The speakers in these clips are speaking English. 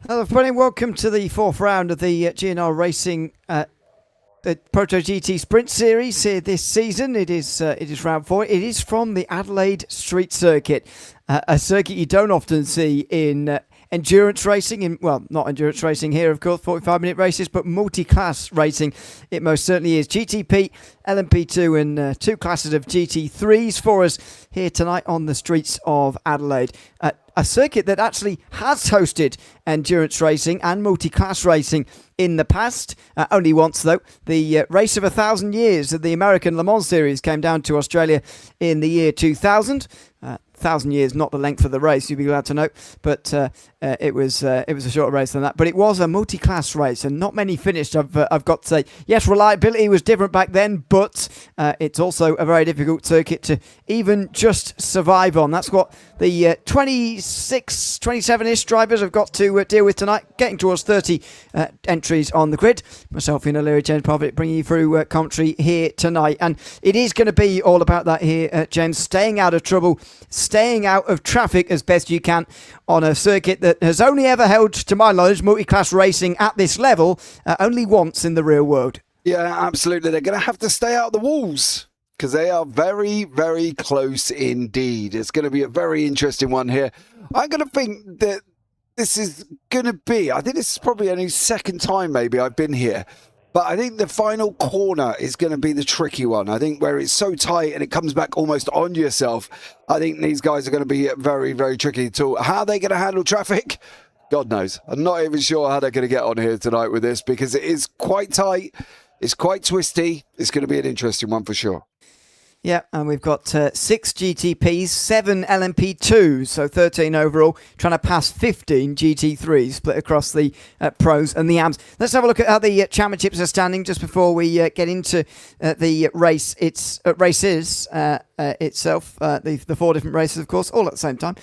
Hello everybody, welcome to the fourth round of the GNR Racing the Proto-GT Sprint Series here this season. It is round 4. It is from the Adelaide Street Circuit, a circuit you don't often see in endurance racing. Not endurance racing here, of course, 45-minute races, but multi-class racing. It most certainly is. GTP, LMP2 and two classes of GT3s for us here tonight on the streets of Adelaide. A circuit that actually has hosted endurance racing and multi-class racing in the past. Only once, though. The race of 1,000 years of the American Le Mans Series came down to Australia in the year 2000. 1,000 years, not the length of the race, you'd be glad to know, but it was a shorter race than that. But it was a multi-class race, and not many finished. I've got to say, yes, reliability was different back then, but it's also a very difficult circuit to even just survive on. That's what the 26, 27-ish drivers have got to deal with tonight, getting towards 30 entries on the grid. Myself, Ian O'Leary, James Parfitt, bringing you through commentary here tonight, and it is going to be all about that here, James, staying out of trouble, staying out of traffic as best you can on a circuit that has only ever held, to my knowledge, multi-class racing at this level only once in the real world. Yeah, absolutely. They're going to have to stay out of the walls because they are very, very close indeed. It's going to be a very interesting one here. I'm going to think that this is going to be, I think this is probably only second time maybe I've been here. But I think the final corner is going to be the tricky one. I think where it's so tight and it comes back almost on yourself. I think these guys are going to be very, very tricky too. How are they going to handle traffic? God knows. I'm not even sure how they're going to get on here tonight with this because it is quite tight. It's quite twisty. It's going to be an interesting one for sure. Yeah, and we've got 6 GTPs, 7 LMP2s, so 13 overall, trying to pass 15 GT3s split across the pros and the AMS. Let's have a look at how the championships are standing just before we get into the race. It's races itself, the 4 different races, of course, all at the same time.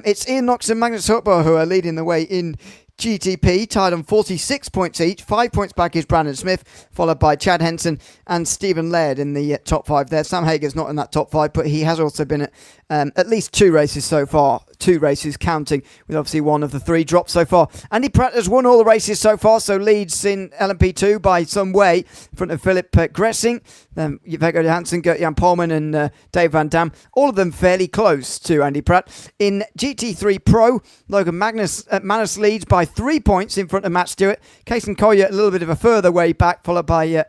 It's Ian Knox and Magnus Hutbo who are leading the way in GTP, tied on 46 points each. 5 points back is Brandon Smith, followed by Chad Henson and Stephen Laird in the top 5 there. Sam Hager's not in that top 5, but he has also been at least 2 races so far. 2 races counting, with obviously one of the 3 drops so far. Andy Pratt has won all the races so far, so leads in LMP2 by some way in front of Philip Gressing, then Vegard Johansson, Gert-Jan Polman and Dave Van Dam. All of them fairly close to Andy Pratt. In GT3 Pro, Logan Manus leads by 3 points in front of Matt Stewart. Kason Collier a little bit of a further way back, followed by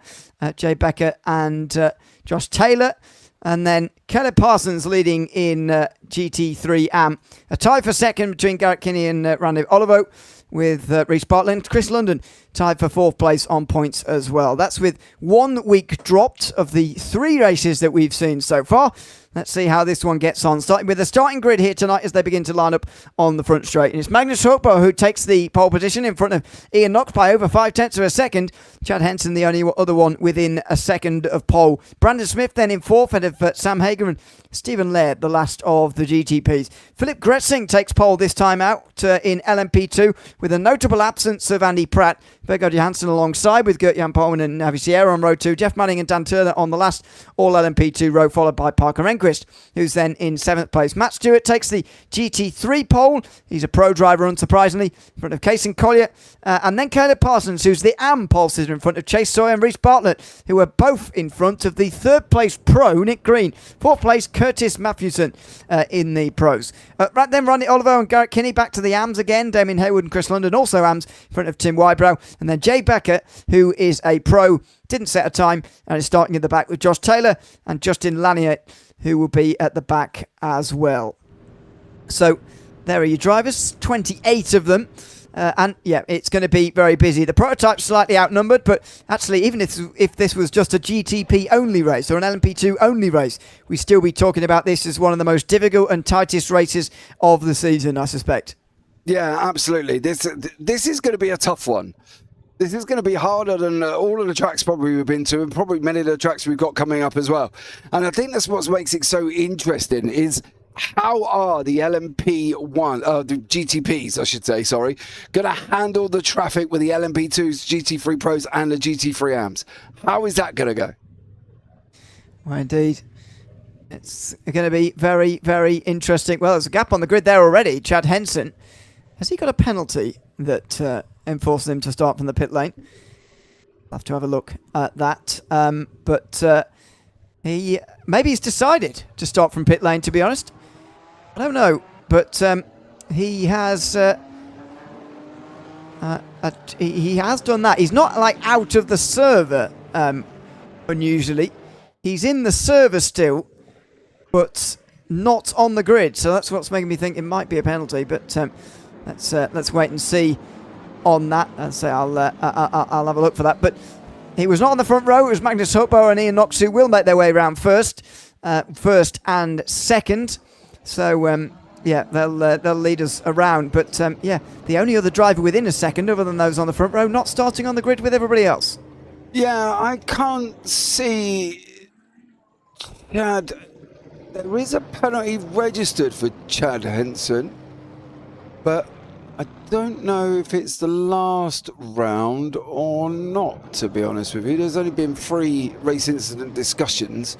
Jay Becker and Josh Taylor. And then Caleb Parsons leading in GT3 AM. A tie for second between Garrett Kinney and Randy Olivo, with Reece Bartlett and Chris London tied for 4th place on points as well. That's with 1 week dropped of the 3 races that we've seen so far. Let's see how this one gets on. Starting with the starting grid here tonight as they begin to line up on the front straight. And it's Magnus Hutbo who takes the pole position in front of Ian Knox by over 0.5 of a second. Chad Henson, the only other one within a second of pole. Brandon Smith then in 4th, ahead of Sam Hager and Stephen Laird, the last of the GTPs. Philip Gressing takes pole this time out in LMP2 with a notable absence of Andy Pratt. Vegard Johansson alongside with Gert-Jan Polman and Javi Sierra on row 2. Jeff Manning and Dan Turner on the last all LMP2 row, followed by Parker Enquist, who's then in 7th place. Matt Stewart takes the GT3 pole. He's a pro driver, unsurprisingly, in front of Kason Collier. And then Caleb Parsons, who's the AM pole sitter, in front of Chase Sawyer and Reece Bartlett, who are both in front of the 3rd place pro, Nick Green. 4th place, Curtis Matthewson in the pros. Right then, Randy Olivo and Garrett Kinney back to the AMS again. Damien Hayward and Chris London also AMS in front of Tim Wybrow. And then Jay Becker, who is a pro, didn't set a time, and is starting at the back with Josh Taylor and Justin Lanier, who will be at the back as well. So there are your drivers, 28 of them. And yeah, it's going to be very busy. The prototype's slightly outnumbered, but actually, even if this was just a GTP only race or an LMP2 only race, we'd still be talking about this as one of the most difficult and tightest races of the season, I suspect. Yeah, absolutely. This is going to be a tough one. This is going to be harder than all of the tracks probably we've been to, and probably many of the tracks we've got coming up as well. And I think that's what makes it so interesting is how are the LMP1, the GTPs, I should say, sorry, going to handle the traffic with the LMP2s, GT3 Pros and the GT3 AMs? How is that going to go? Well, indeed. It's going to be very, very interesting. Well, there's a gap on the grid there already. Chad Henson, Has he got a penalty that enforces him to start from the pit lane? I'll have to have a look at that. Maybe he's decided to start from pit lane, to be honest. I don't know, but he has he has done that. He's not like out of the server unusually. He's in the server still, but not on the grid. So that's what's making me think it might be a penalty. But let's wait and see on that. I'll have a look for that. But he was not on the front row. It was Magnus Hopbo and Ian Knox who will make their way around first and second. So yeah, they'll lead us around. But yeah, the only other driver within a second, other than those on the front row, not starting on the grid with everybody else. Yeah, I can't see. Chad, there is a penalty registered for Chad Henson, but I don't know if it's the last round or not, to be honest with you. There's only been 3 race incident discussions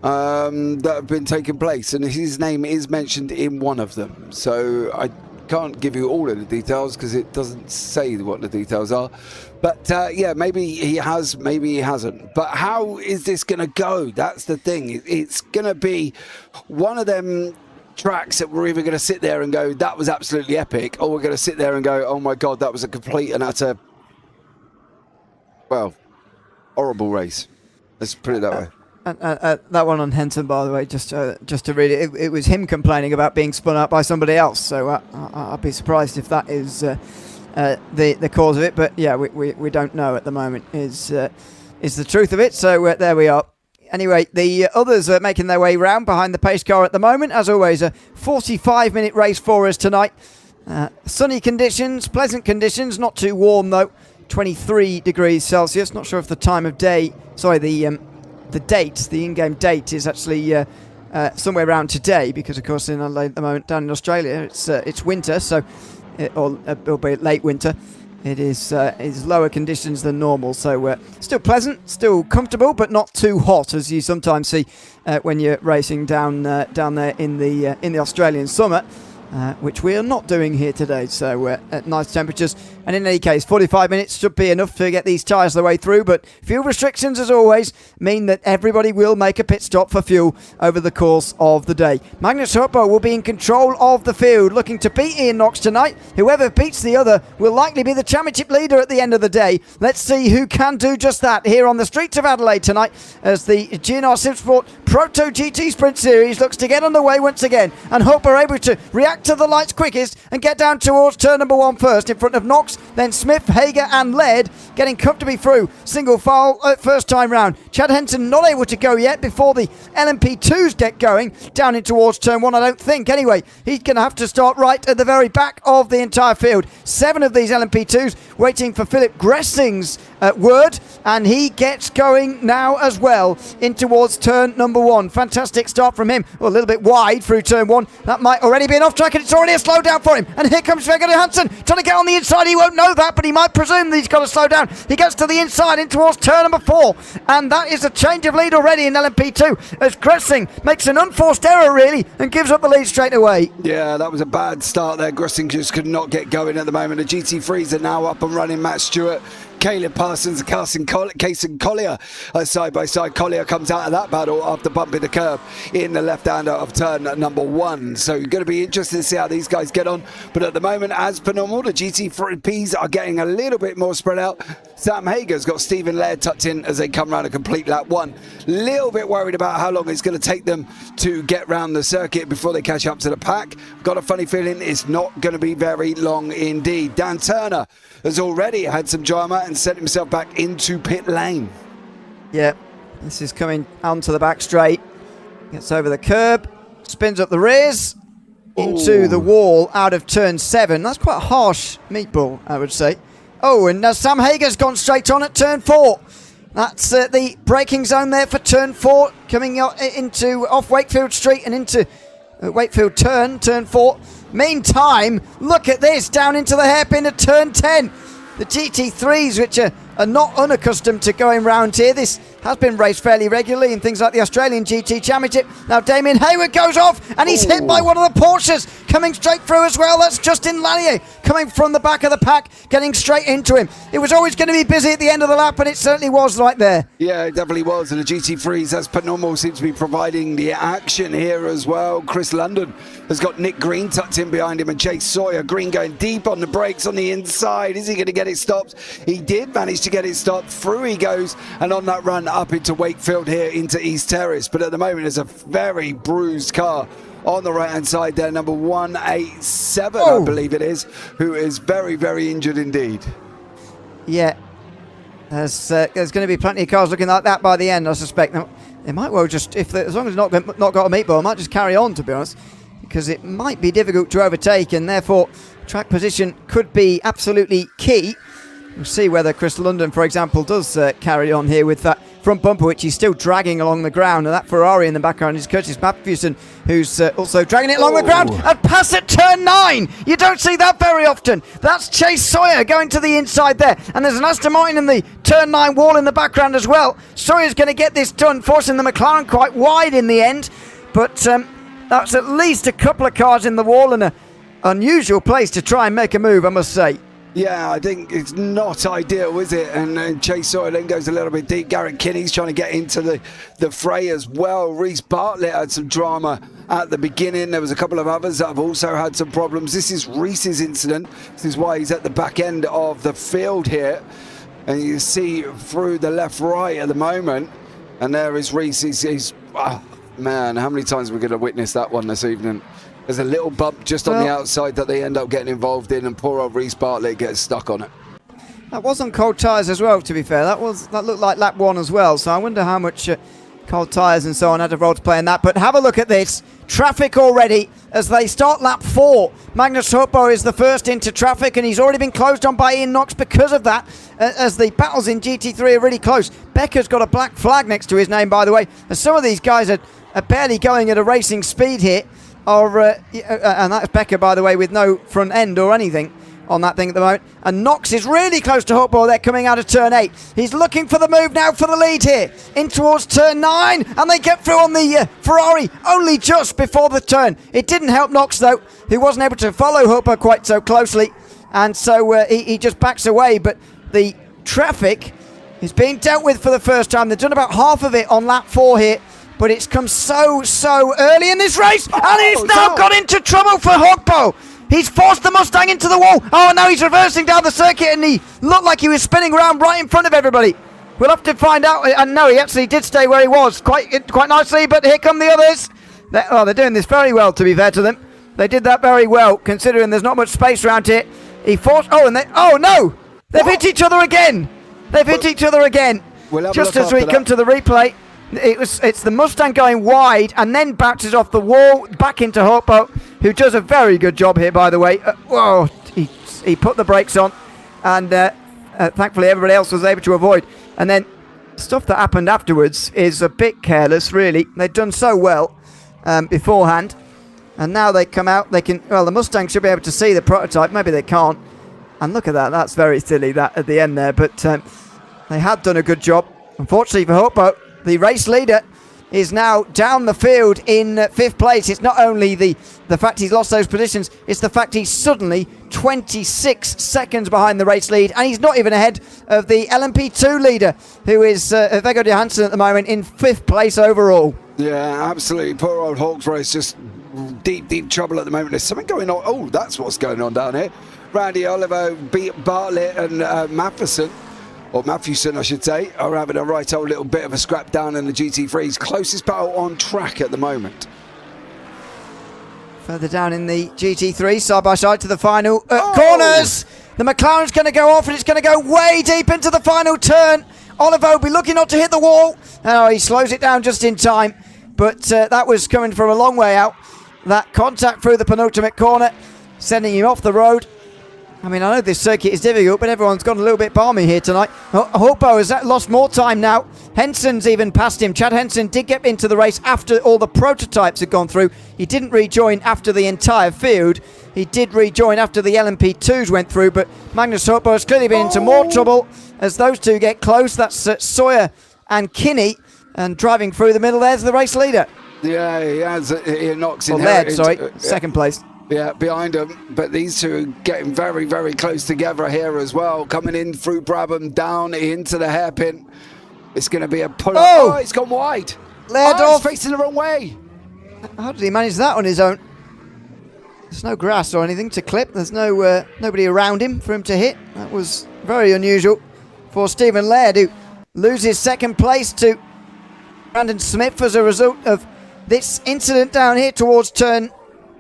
that have been taking place, and his name is mentioned in one of them. So I can't give you all of the details because it doesn't say what the details are. But yeah, maybe he has, maybe he hasn't. But how is this going to go? That's the thing. It's going to be one of them tracks that we're either going to sit there and go, that was absolutely epic, or we're going to sit there and go, oh my God, that was a complete and utter, well, horrible race. Let's put it that way. That one on Henson, by the way, just to read it, it was him complaining about being spun out by somebody else. So I'd be surprised if that is the cause of it. But yeah, we don't know at the moment is the truth of it. So there we are. Anyway, the others are making their way round behind the pace car at the moment. As always, a 45-minute race for us tonight. Sunny conditions, pleasant conditions, not too warm though. 23 degrees Celsius. Not sure if the time of day, sorry, the date, the in-game date is actually somewhere around today, because of course in Adelaide at the moment, down in Australia, it's winter, so it'll be late winter. It is lower conditions than normal, so still pleasant, still comfortable, but not too hot as you sometimes see when you're racing down there in the Australian summer. Which we are not doing here today, so at nice temperatures. And in any case, 45 minutes should be enough to get these tyres the way through, but fuel restrictions, as always, mean that everybody will make a pit stop for fuel over the course of the day. Magnus Hoppo will be in control of the field, looking to beat Ian Knox tonight. Whoever beats the other will likely be the championship leader at the end of the day. Let's see who can do just that here on the streets of Adelaide tonight, as the GNR Simsport Proto-GT Sprint Series looks to get underway once again, and Hoppo able to react to the lights quickest and get down towards turn number 1 first, in front of Knox, then Smith, Hager and Laird getting comfortably through single file first time round. Chad Henson not able to go yet before the LMP2s get going down in towards turn 1, I don't think. Anyway, he's going to have to start right at the very back of the entire field. 7 of these LMP2s waiting for Philip Gressing's word, and he gets going now as well in towards turn number 1. Fantastic start from him. Well, a little bit wide through turn 1. That might already be an off track, and it's already a slowdown for him. And here comes Vegard Hansen trying to get on the inside. He won't know that, but he might presume that he's got to slow down. He gets to the inside in towards turn number 4, and that is a change of lead already in LMP2 as Gressing makes an unforced error really and gives up the lead straight away. Yeah, that was a bad start there. Gressing just could not get going at the moment. The GT3s are now up and running. Matt Stewart, Caleb Parsons, Cason Collier side by side. Collier comes out of that battle after bumping the curb in the left-hander of turn number 1. So you're going to be interested to see how these guys get on. But at the moment, as per normal, the GT3Ps are getting a little bit more spread out. Sam Hager's got Stephen Laird tucked in as they come round a complete lap 1. Little bit worried about how long it's going to take them to get round the circuit before they catch up to the pack. Got a funny feeling it's not going to be very long indeed. Dan Turner has already had some drama and sent himself back into pit lane. Yeah, this is coming onto the back straight. Gets over the curb, spins up the rears into the wall out of turn 7. That's quite a harsh meatball, I would say. Oh, and Sam Hager's gone straight on at turn 4. That's the braking zone there for turn 4, coming into off Wakefield Street and into Wakefield turn 4. Meantime, look at this, down into the hairpin at turn 10. The GT3s, which are are not unaccustomed to going round here. This has been raced fairly regularly in things like the Australian GT Championship. Now Damien Hayward goes off and he's hit by one of the Porsches coming straight through as well. That's Justin Lanier coming from the back of the pack, getting straight into him. It was always going to be busy at the end of the lap, and it certainly was right there. Yeah, it definitely was. And the GT3s, as per normal, seems to be providing the action here as well. Chris London has got Nick Green tucked in behind him and Chase Sawyer. Green going deep on the brakes on the inside. Is he going to get it stopped? He did manage to get it stopped. Through he goes, and on that run up into Wakefield here into East Terrace. But at the moment, there's a very bruised car on the right hand side there, number 187, I believe it is, who is very, very injured indeed. Yeah, there's going to be plenty of cars looking like that by the end, I suspect. They might well just, as long as not got a meatball, might just carry on, to be honest, because it might be difficult to overtake, and therefore track position could be absolutely key. We'll see whether Chris London, for example, does carry on here with that front bumper, which he's still dragging along the ground, and that Ferrari in the background is Curtis Matthewson, who's also dragging it along the ground and pass at turn 9. You don't see that very often. That's Chase Sawyer going to the inside there, and there's an Aston Martin in the turn 9 wall in the background as well. Sawyer's going to get this done, forcing the McLaren quite wide in the end, but that's at least a couple of cars in the wall, and an unusual place to try and make a move, I must say. Yeah, I think it's not ideal, is it? And Chase Sawyer then goes a little bit deep. Garrett Kinney's trying to get into the fray as well. Reece Bartlett had some drama at the beginning. There was a couple of others that have also had some problems. This is Reece's incident. This is why he's at the back end of the field here. And you see through the left-right at the moment. And there is Reece. He's oh, man, how many times are we going to witness that one this evening? There's a little bump just on the outside that they end up getting involved in, and poor old Reece Bartlett gets stuck on it. That was on cold tyres as well, to be fair. That looked like lap 1 as well, so I wonder how much cold tyres and so on had a role to play in that. But have a look at this. Traffic already as they start lap 4. Magnus Hoppo is the first into traffic, and he's already been closed on by Ian Knox because of that, as the battles in GT3 are really close. Becker's got a black flag next to his name, by the way, as some of these guys are barely going at a racing speed here. And that's Becker, by the way, with no front end or anything on that thing at the moment. And Knox is really close to Hoppo. They're coming out of turn 8. He's looking for the move now for the lead here. In towards turn 9. And they get through on the Ferrari only just before the turn. It didn't help Knox, though, who wasn't able to follow Hoppo quite so closely. And so he just backs away. But the traffic is being dealt with for the first time. They've done about half of it on lap 4 here. But it's come so early in this race, and he's now got into trouble for Hogbo. He's forced the Mustang into the wall. Oh, now he's reversing down the circuit, and he looked like he was spinning around right in front of everybody. We'll have to find out. And no, he actually did stay where he was quite nicely, but here come the others. They're doing this very well, to be fair to them. They did that very well, considering there's not much space around here. He forced... Oh, no! They've hit each other again. Just as we come to the replay... It's the Mustang going wide and then bounces off the wall back into Hoppo, who does a very good job here, by the way. He put the brakes on, and thankfully everybody else was able to avoid. And then stuff that happened afterwards is a bit careless, really. They'd done so well beforehand, and now they come out. They can. Well, the Mustang should be able to see the prototype. Maybe they can't. And look at that. That's very silly. That at the end there, but they had done a good job. Unfortunately for Hoppo, the race leader is now down the field in 5th place. It's not only the fact he's lost those positions, it's the fact he's suddenly 26 seconds behind the race lead, and he's not even ahead of the LMP2 leader, who is Vegard Johansson at the moment in 5th place overall. Yeah, absolutely. Poor old Hawks race, just deep trouble at the moment. There's something going on. Oh, that's what's going on down here. Randy Oliver, Bartlett and Matheson, or Matthewson, I should say, are having a right old little bit of a scrap down in the GT3's closest battle on track at the moment. Further down in the GT3, side by side to the final corners. The McLaren's going to go off, and it's going to go way deep into the final turn. Oliver will be looking not to hit the wall. Oh, he slows it down just in time, but that was coming from a long way out. That contact through the penultimate corner, sending him off the road. I mean, I know this circuit is difficult, but everyone's gone a little bit balmy here tonight. Hoppo has lost more time now. Henson's even passed him. Chad Henson did get into the race after all the prototypes had gone through. He didn't rejoin after the entire field. He did rejoin after the LMP2s went through, but Magnus Hopbo has clearly been into more trouble as those two get close. That's Sawyer and Kinney, and driving through the middle, there's the race leader. Yeah, he has. He knocks in Laird, sorry, second place. Yeah, behind him. But these two are getting very, very close together here as well. Coming in through Brabham, down into the hairpin. It's going to be a pull-up. Oh, it's gone wide. Laird off. He's facing the wrong way. How did he manage that on his own? There's no grass or anything to clip. There's no nobody around him for him to hit. That was very unusual for Stephen Laird, who loses second place to Brandon Smith as a result of this incident down here towards turn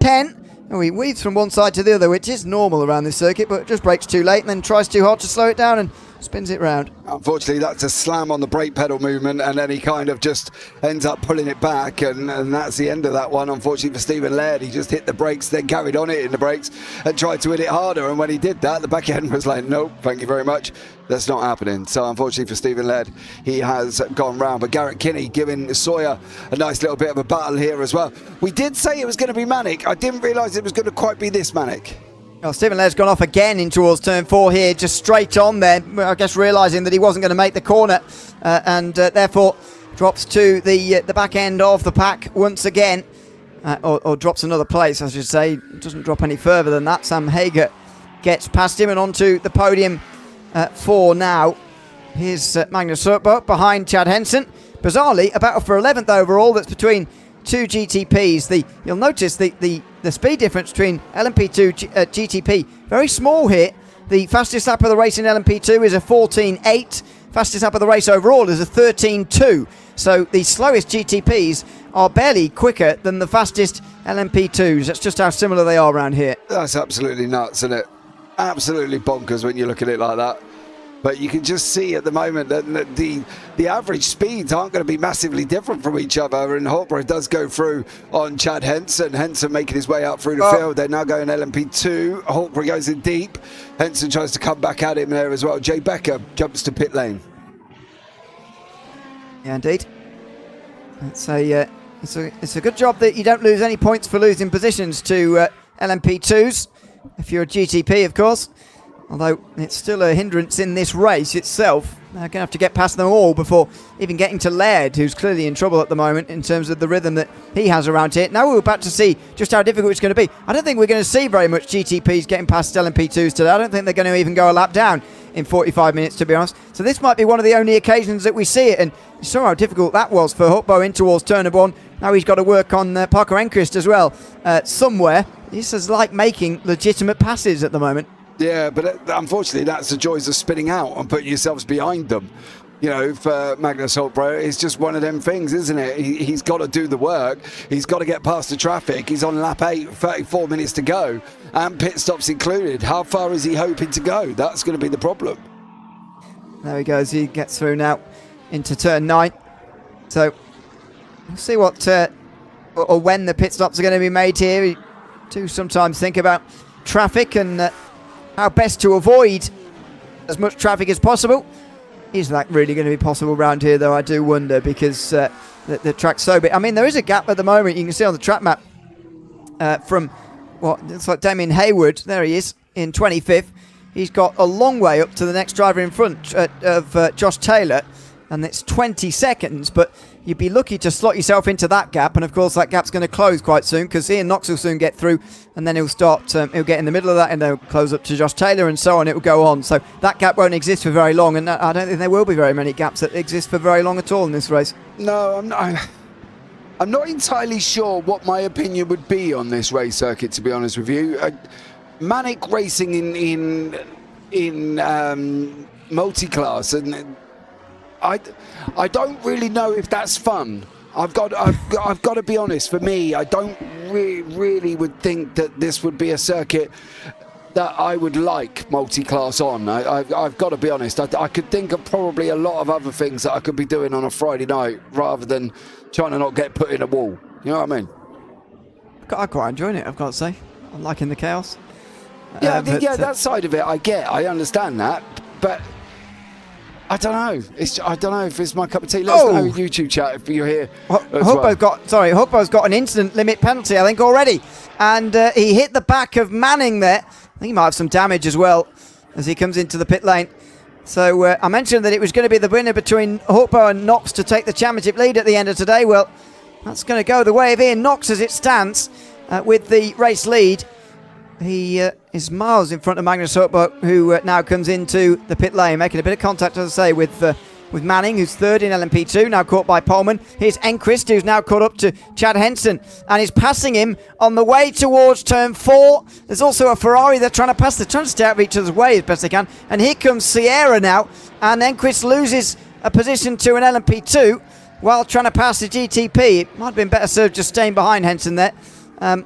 10. And he weaves from one side to the other, which is normal around this circuit, but just brakes too late and then tries too hard to slow it down and spins it round. Unfortunately, that's a slam on the brake pedal movement, and then he kind of just ends up pulling it back, and that's the end of that one. Unfortunately for Stephen Laird, he just hit the brakes, then carried on hitting the brakes and tried to hit it harder, and when he did that, the back end was like, nope, thank you very much. That's not happening. So unfortunately for Stephen Laird, he has gone round. But Garrett Kinney giving Sawyer a nice little bit of a battle here as well. We did say it was going to be manic. I didn't realise it was going to quite be this manic. Well, Stephen Laird's gone off again in towards turn 4 here, just straight on there. I guess realising that he wasn't going to make the corner, and therefore drops to the back end of the pack once again, or drops another place, I should say. Doesn't drop any further than that. Sam Hager gets past him and onto the podium for now. Here's Magnus Hopbo behind Chad Henson. Bizarrely, a battle for 11th overall that's between two GTPs. You'll notice the speed difference between LMP2 GTP, very small here. The fastest lap of the race in LMP2 is a 14.8. Fastest lap of the race overall is a 13.2. So the slowest GTPs are barely quicker than the fastest LMP2s. That's just how similar they are around here. That's absolutely nuts, isn't it? Absolutely bonkers when you look at it like that. But you can just see at the moment that the average speeds aren't going to be massively different from each other. And Hopbo does go through on Chad Henson. Henson making his way up through the field. They're now going LMP2. Hopbo goes in deep. Henson tries to come back at him there as well. Jay Becker jumps to pit lane. Yeah, indeed. It's a good job that you don't lose any points for losing positions to LMP2s. If you're a GTP, of course. Although it's still a hindrance in this race itself. They're going to have to get past them all before even getting to Laird, who's clearly in trouble at the moment in terms of the rhythm that he has around here. Now we're about to see just how difficult it's going to be. I don't think we're going to see very much GTPs getting past LMP2s today. I don't think they're going to even go a lap down in 45 minutes, to be honest. So this might be one of the only occasions that we see it. And you saw how difficult that was for Hopbo in towards turn 1. Now he's got to work on Parker Enquist as well somewhere. This is like making legitimate passes at the moment. Yeah, but unfortunately, that's the joys of spinning out and putting yourselves behind them. You know, for Magnus Hopbo, it's just one of them things, isn't it? He's got to do the work. He's got to get past the traffic. He's on lap 8, 34 minutes to go, and pit stops included. How far is he hoping to go? That's going to be the problem. There he goes. He gets through now into turn 9. So we'll see what or when the pit stops are going to be made here. We do sometimes think about traffic and how best to avoid as much traffic as possible. Is that really going to be possible around here, though? I do wonder, because the track's so big. I mean, there is a gap at the moment. You can see on the track map from what looks like Damien Hayward. There he is in 25th. He's got a long way up to the next driver in front of Josh Taylor, and it's 20 seconds, but you'd be lucky to slot yourself into that gap, and of course that gap's going to close quite soon, because Ian Knox will soon get through, and then he'll start, he'll get in the middle of that, and they'll close up to Josh Taylor, and so on. It will go on. So that gap won't exist for very long, and I don't think there will be very many gaps that exist for very long at all in this race. No, I'm not entirely sure what my opinion would be on this race circuit, to be honest with you. Manic racing in multi-class, and I don't really know if that's fun. I've got to be honest. For me, I don't really would think that this would be a circuit that I would like multi-class on. I've got to be honest. I could think of probably a lot of other things that I could be doing on a Friday night rather than trying to not get put in a wall. You know what I mean? I'm quite enjoying it, I've got to say. I'm liking the chaos. Yeah, that side of it I get. I understand that, but I don't know. I don't know if it's my cup of tea. Let us know in YouTube chat if you're here. Hukbo's got an instant limit penalty, I think, already. And he hit the back of Manning there. I think he might have some damage as well as he comes into the pit lane. So I mentioned that it was going to be the winner between Hukbo and Knox to take the championship lead at the end of today. Well, that's going to go the way of Ian Knox as it stands with the race lead. He is miles in front of Magnus Hukbo, who now comes into the pit lane, making a bit of contact, as I say, with Manning, who's third in LMP2, now caught by Pohlmann. Here's Enquist, who's now caught up to Chad Henson, and is passing him on the way towards turn 4. There's also a Ferrari they're trying to pass. They're trying to stay out of each other's way as best they can. And here comes Sierra now, and Enquist loses a position to an LMP2 while trying to pass the GTP. It might have been better served just staying behind Henson there. And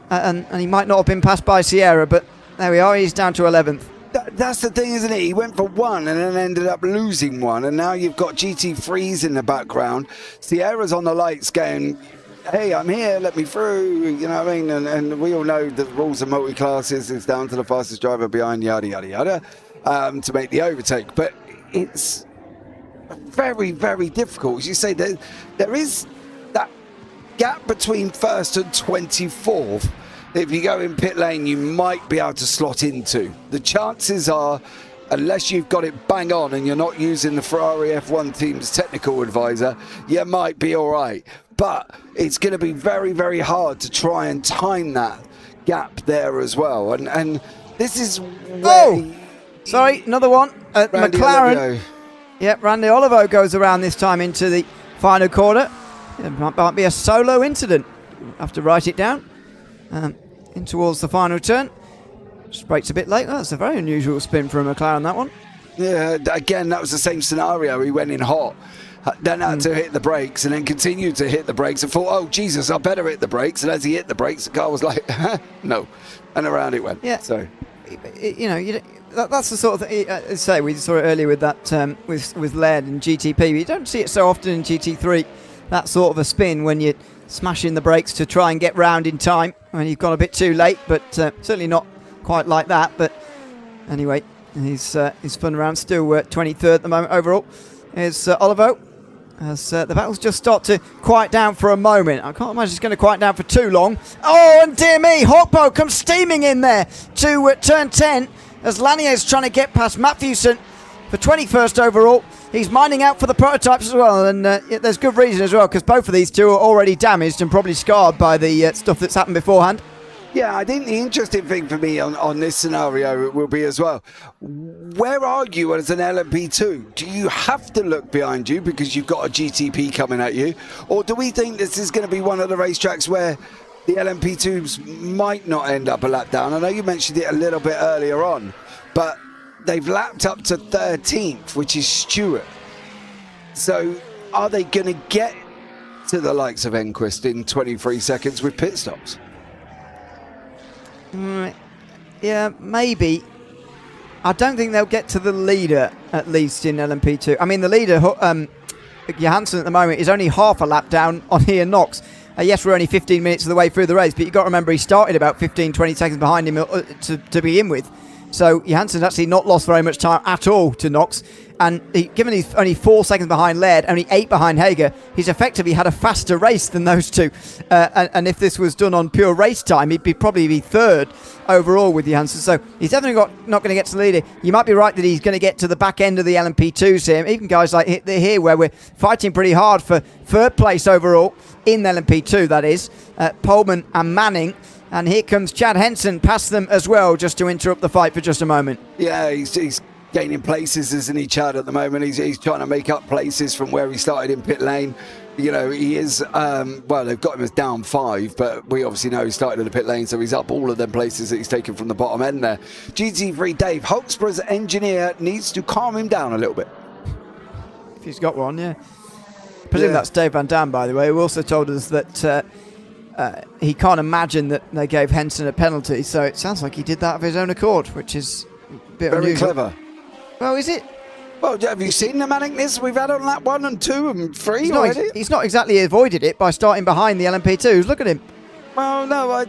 he might not have been passed by Sierra, but there we are, he's down to 11th. That's the thing, isn't it? He went for one and then ended up losing one, and now you've got GT Freeze in the background. Sierra's on the lights going, hey, I'm here, let me through, you know what I mean? And we all know the rules of multi-classes is down to the fastest driver behind, yada, yada, yada, to make the overtake. But it's very, very difficult. As you say, there is that gap between first and 24th. If you go in pit lane, you might be able to slot into. The chances are, unless you've got it bang on and you're not using the Ferrari F1 team's technical advisor, you might be all right. But it's going to be very, very hard to try and time that gap there as well. And this is where... Sorry, another one. Randy McLaren. Olivo. Yep, Randy Olivo goes around this time into the final corner. It might be a solo incident. Have to write it down. In towards the final turn. Just brakes a bit late. That's a very unusual spin for a McLaren, that one. Yeah, again, that was the same scenario. He went in hot, then had to hit the brakes, and then continued to hit the brakes and thought, oh, Jesus, I better hit the brakes. And as he hit the brakes, the car was like, no. And around it went. Yeah. So, that's the sort of thing. Say we saw it earlier with that with Laird and GTP. You don't see it so often in GT3. That sort of a spin when you're smashing the brakes to try and get round in time. I mean, you've gone a bit too late, but certainly not quite like that. But anyway, he's spun around, still 23rd at the moment overall. Here's Olivo. As the battles just start to quiet down for a moment. I can't imagine it's going to quiet down for too long. Oh, and dear me, Hukbo comes steaming in there to turn 10 as Lanier's trying to get past Matthewson for 21st overall. He's mining out for the prototypes as well, and there's good reason as well, because both of these two are already damaged and probably scarred by the stuff that's happened beforehand. yeah, I think the interesting thing for me on this scenario will be as well, where are you as an LMP2? Do you have to look behind you because you've got a GTP coming at you? Or do we think this is going to be one of the racetracks where the LMP2s might not end up a lap down? I know you mentioned it a little bit earlier on, but they've lapped up to 13th, which is Stewart. So are they going to get to the likes of Enquist in 23 seconds with pit stops? Yeah, maybe. I don't think they'll get to the leader, at least in LMP2. I mean, the leader, Johansson at the moment, is only half a lap down on Ian Knox. Yes, we're only 15 minutes of the way through the race, but you've got to remember he started about 15, 20 seconds behind him to begin with. So Johansson's actually not lost very much time at all to Knox. And given he's only 4 seconds behind Laird, only 8 behind Hager, he's effectively had a faster race than those two. And if this was done on pure race time, he'd probably be third overall with Johansson. So he's definitely not going to get to the leader. You might be right that he's going to get to the back end of the LMP2s here. Even guys like here, where we're fighting pretty hard for third place overall in LMP2, that is. Pohlmann and Manning. And here comes Chad Henson past them as well, just to interrupt the fight for just a moment. Yeah, he's gaining places, isn't he, Chad, at the moment? He's trying to make up places from where he started in pit lane. You know, he is, well, they've got him as down 5, but we obviously know he started in the pit lane, so he's up all of them places that he's taken from the bottom end there. GT3 Dave, Hawksborough's engineer needs to calm him down a little bit. If he's got one, yeah. I presume that's Dave Van Dam, by the way, who also told us that he can't imagine that they gave Henson a penalty, so it sounds like he did that of his own accord, which is a bit very unusual. Clever. Well, is it? Well, have you seen the manicness we've had on lap 1 and 2 and 3 already? He's not exactly avoided it by starting behind the LMP2s. Look at him. Well, no,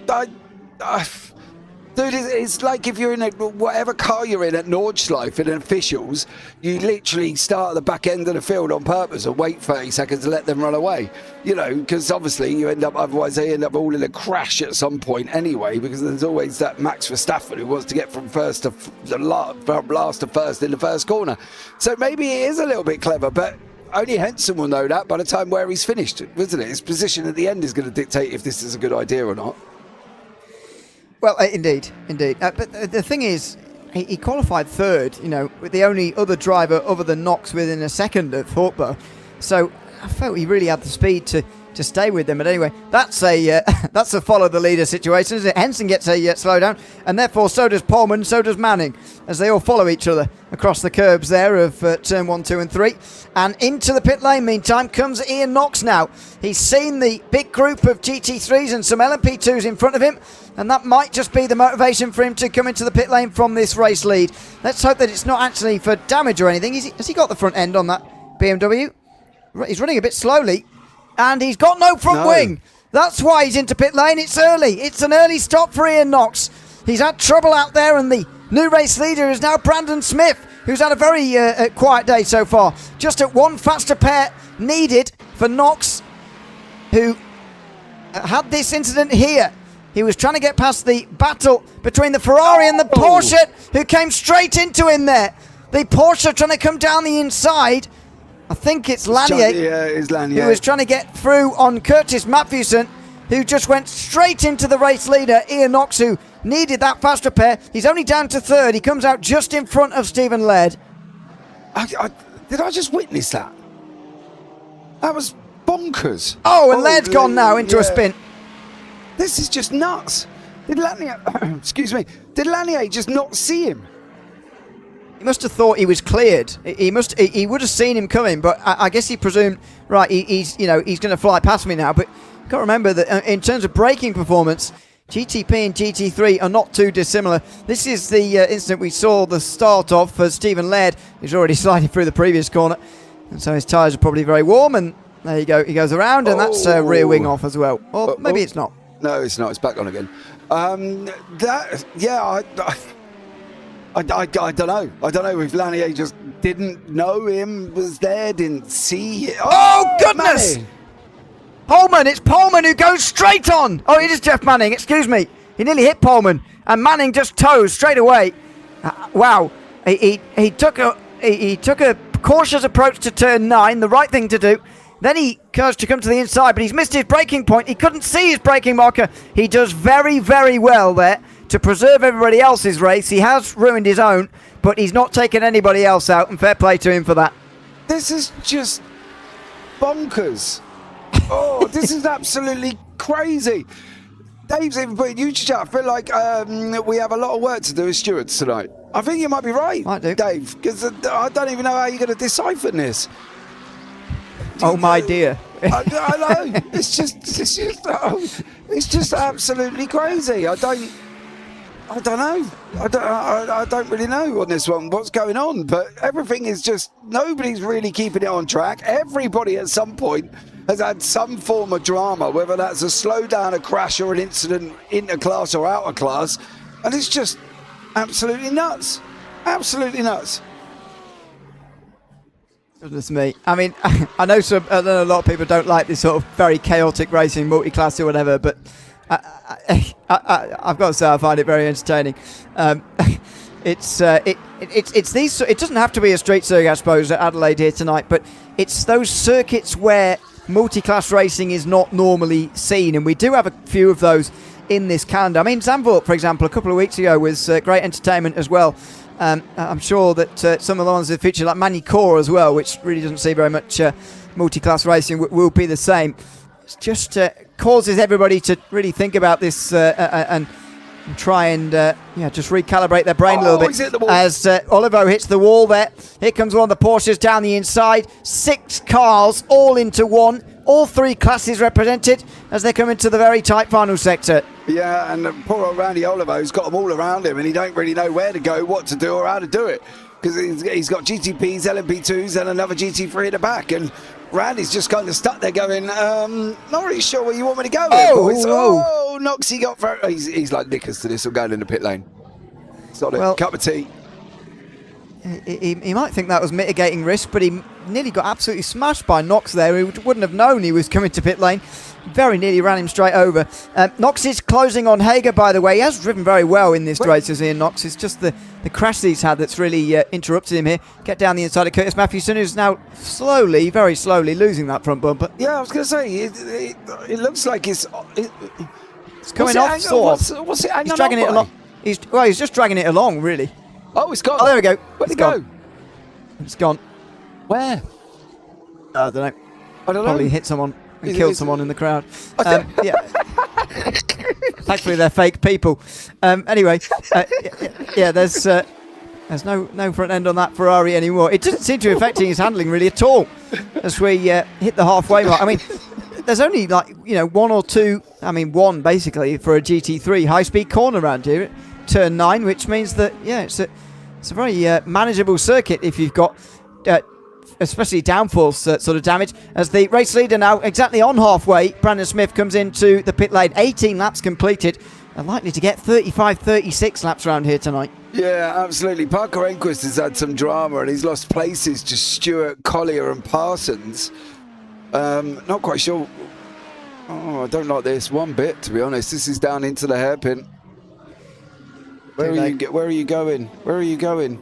Dude, it's like if you're in whatever car you're in at Nordschleife in officials, you literally start at the back end of the field on purpose and wait 30 seconds to let them run away. You know, because obviously you end up, otherwise they end up all in a crash at some point anyway, because there's always that Max Verstappen who wants to get from last to first in the first corner. So maybe it is a little bit clever, but only Henson will know that by the time where he's finished, isn't it? His position at the end is going to dictate if this is a good idea or not. Well, indeed. But the thing is, he qualified third, you know, with the only other driver other than Knox within a second of Hawkber. So I felt he really had the speed to stay with them. But anyway, that's a follow the leader situation, isn't it? Henson gets a slowdown, and therefore so does Pullman, so does Manning, as they all follow each other across the curbs there of turn 1, 2 and 3. And into the pit lane, meantime, comes Ian Knox now. He's seen the big group of GT3s and some LMP2s in front of him, and that might just be the motivation for him to come into the pit lane from this race lead. Let's hope that it's not actually for damage or anything. Has he got the front end on that BMW? He's running a bit slowly, and he's got no front wing. That's why he's into pit lane. It's early. It's an early stop for Ian Knox. He's had trouble out there, and the new race leader is now Brandon Smith, who's had a very quiet day so far. Just at one faster pair needed for Knox, who had this incident here. He was trying to get past the battle between the Ferrari and the Porsche, who came straight into him there. The Porsche trying to come down the inside. I think it's Lanier, it's Lanier, who was trying to get through on Curtis Matthewson, who just went straight into the race leader, Ian Knox, who needed that fast repair. He's only down to third. He comes out just in front of Stephen Laird. Did I just witness that? That was bonkers. Oh, and Laird's gone now into a spin. This is just nuts. Did Lanier, excuse me, did Lanier just not see him? He must have thought he was cleared. He would have seen him coming, but I guess he presumed, right, he's going to fly past me now. But you've got to remember that in terms of braking performance, GTP and GT3 are not too dissimilar. This is the incident we saw the start of for Stephen Laird, who's already sliding through the previous corner. And so his tyres are probably very warm, and there you go. He goes around, and that's rear wing off as well. Or maybe it's not. No, it's not. It's back on again. I don't know. I don't know if Lanier just didn't know him was there, didn't see it. Oh goodness! Manning. Pullman, it's Pullman who goes straight on. Oh, it is Jeff Manning, excuse me. He nearly hit Pullman, and Manning just toes straight away. Wow. He took a cautious approach to turn 9, the right thing to do. Then he goes to come to the inside, but he's missed his braking point. He couldn't see his braking marker. He does very, very well there to preserve everybody else's race. He has ruined his own, but he's not taken anybody else out, and fair play to him for that. This is just bonkers. Oh, this is absolutely crazy. Dave's even putting YouTube chat. I feel like we have a lot of work to do as stewards tonight. I think you might be right, might do. Dave, because I don't even know how you're going to decipher this. Oh my dear! I know. It's just absolutely crazy. I don't know. I don't really know on this one what's going on. But everything is just, nobody's really keeping it on track. Everybody at some point has had some form of drama, whether that's a slowdown, a crash, or an incident inter-class or outer-class, and it's just absolutely nuts. Absolutely nuts. Goodness me. I mean, I know a lot of people don't like this sort of very chaotic racing, multi-class or whatever, but I've got to say I find it very entertaining. It's these. It doesn't have to be a street circuit, I suppose, at Adelaide here tonight, but it's those circuits where multi-class racing is not normally seen, and we do have a few of those in this calendar. I mean, Zandvoort, for example, a couple of weeks ago was great entertainment as well. I'm sure that some of the ones that feature like Manicourt as well, which really doesn't see very much multi-class racing, will be the same. It just causes everybody to really think about this and try and just recalibrate their brain a little bit. As Olivo hits the wall there. Here comes one of the Porsches down the inside. 6 cars all into one. All 3 classes represented as they come into the very tight final sector. Yeah, and poor old Randy Olivo's got them all around him, and he don't really know where to go, what to do, or how to do it. Because he's got GTPs, LMP2s, and another GT3 at the back. And Randy's just kind of stuck there going, not really sure where you want me to go. Oh, boys. whoa. Oh, Noxie got very... He's like knickers to this. I'm going in the pit lane. Solid. Well, cup of tea. He might think that was mitigating risk, but he nearly got absolutely smashed by Nox there. He wouldn't have known he was coming to pit lane. Very nearly ran him straight over. Nox is closing on Hager, by the way. He has driven very well in this race, as Ian Nox. It's just the crash that he's had that's really interrupted him here. Get down the inside of Curtis Matthewson, who's now slowly, very slowly, losing that front bumper. Yeah, I was going to say, it looks like it's coming off, sort of. What's it hanging He's dragging on it along. He's just dragging it along, really. Oh, it's gone. Oh, there we go. Where'd it go? It's gone. Where? I don't know. Probably hit someone and killed someone in the crowd. Yeah. Thankfully, they're fake people. Anyway, yeah, there's no front end on that Ferrari anymore. It doesn't seem to be affecting his handling really at all as we hit the halfway mark. I mean, there's only one or two, one basically for a GT3 high-speed corner around here at turn 9, which means that, it's a very manageable circuit if you've got especially downforce sort of damage. As the race leader now exactly on halfway, Brandon Smith comes into the pit lane. 18 laps completed. They're likely to get 35, 36 laps around here tonight. Yeah, absolutely. Parker Enquist has had some drama and he's lost places to Stewart, Collier and Parsons. Not quite sure. Oh, I don't like this one bit, to be honest. This is down into the hairpin. Where are you going? Where are you going?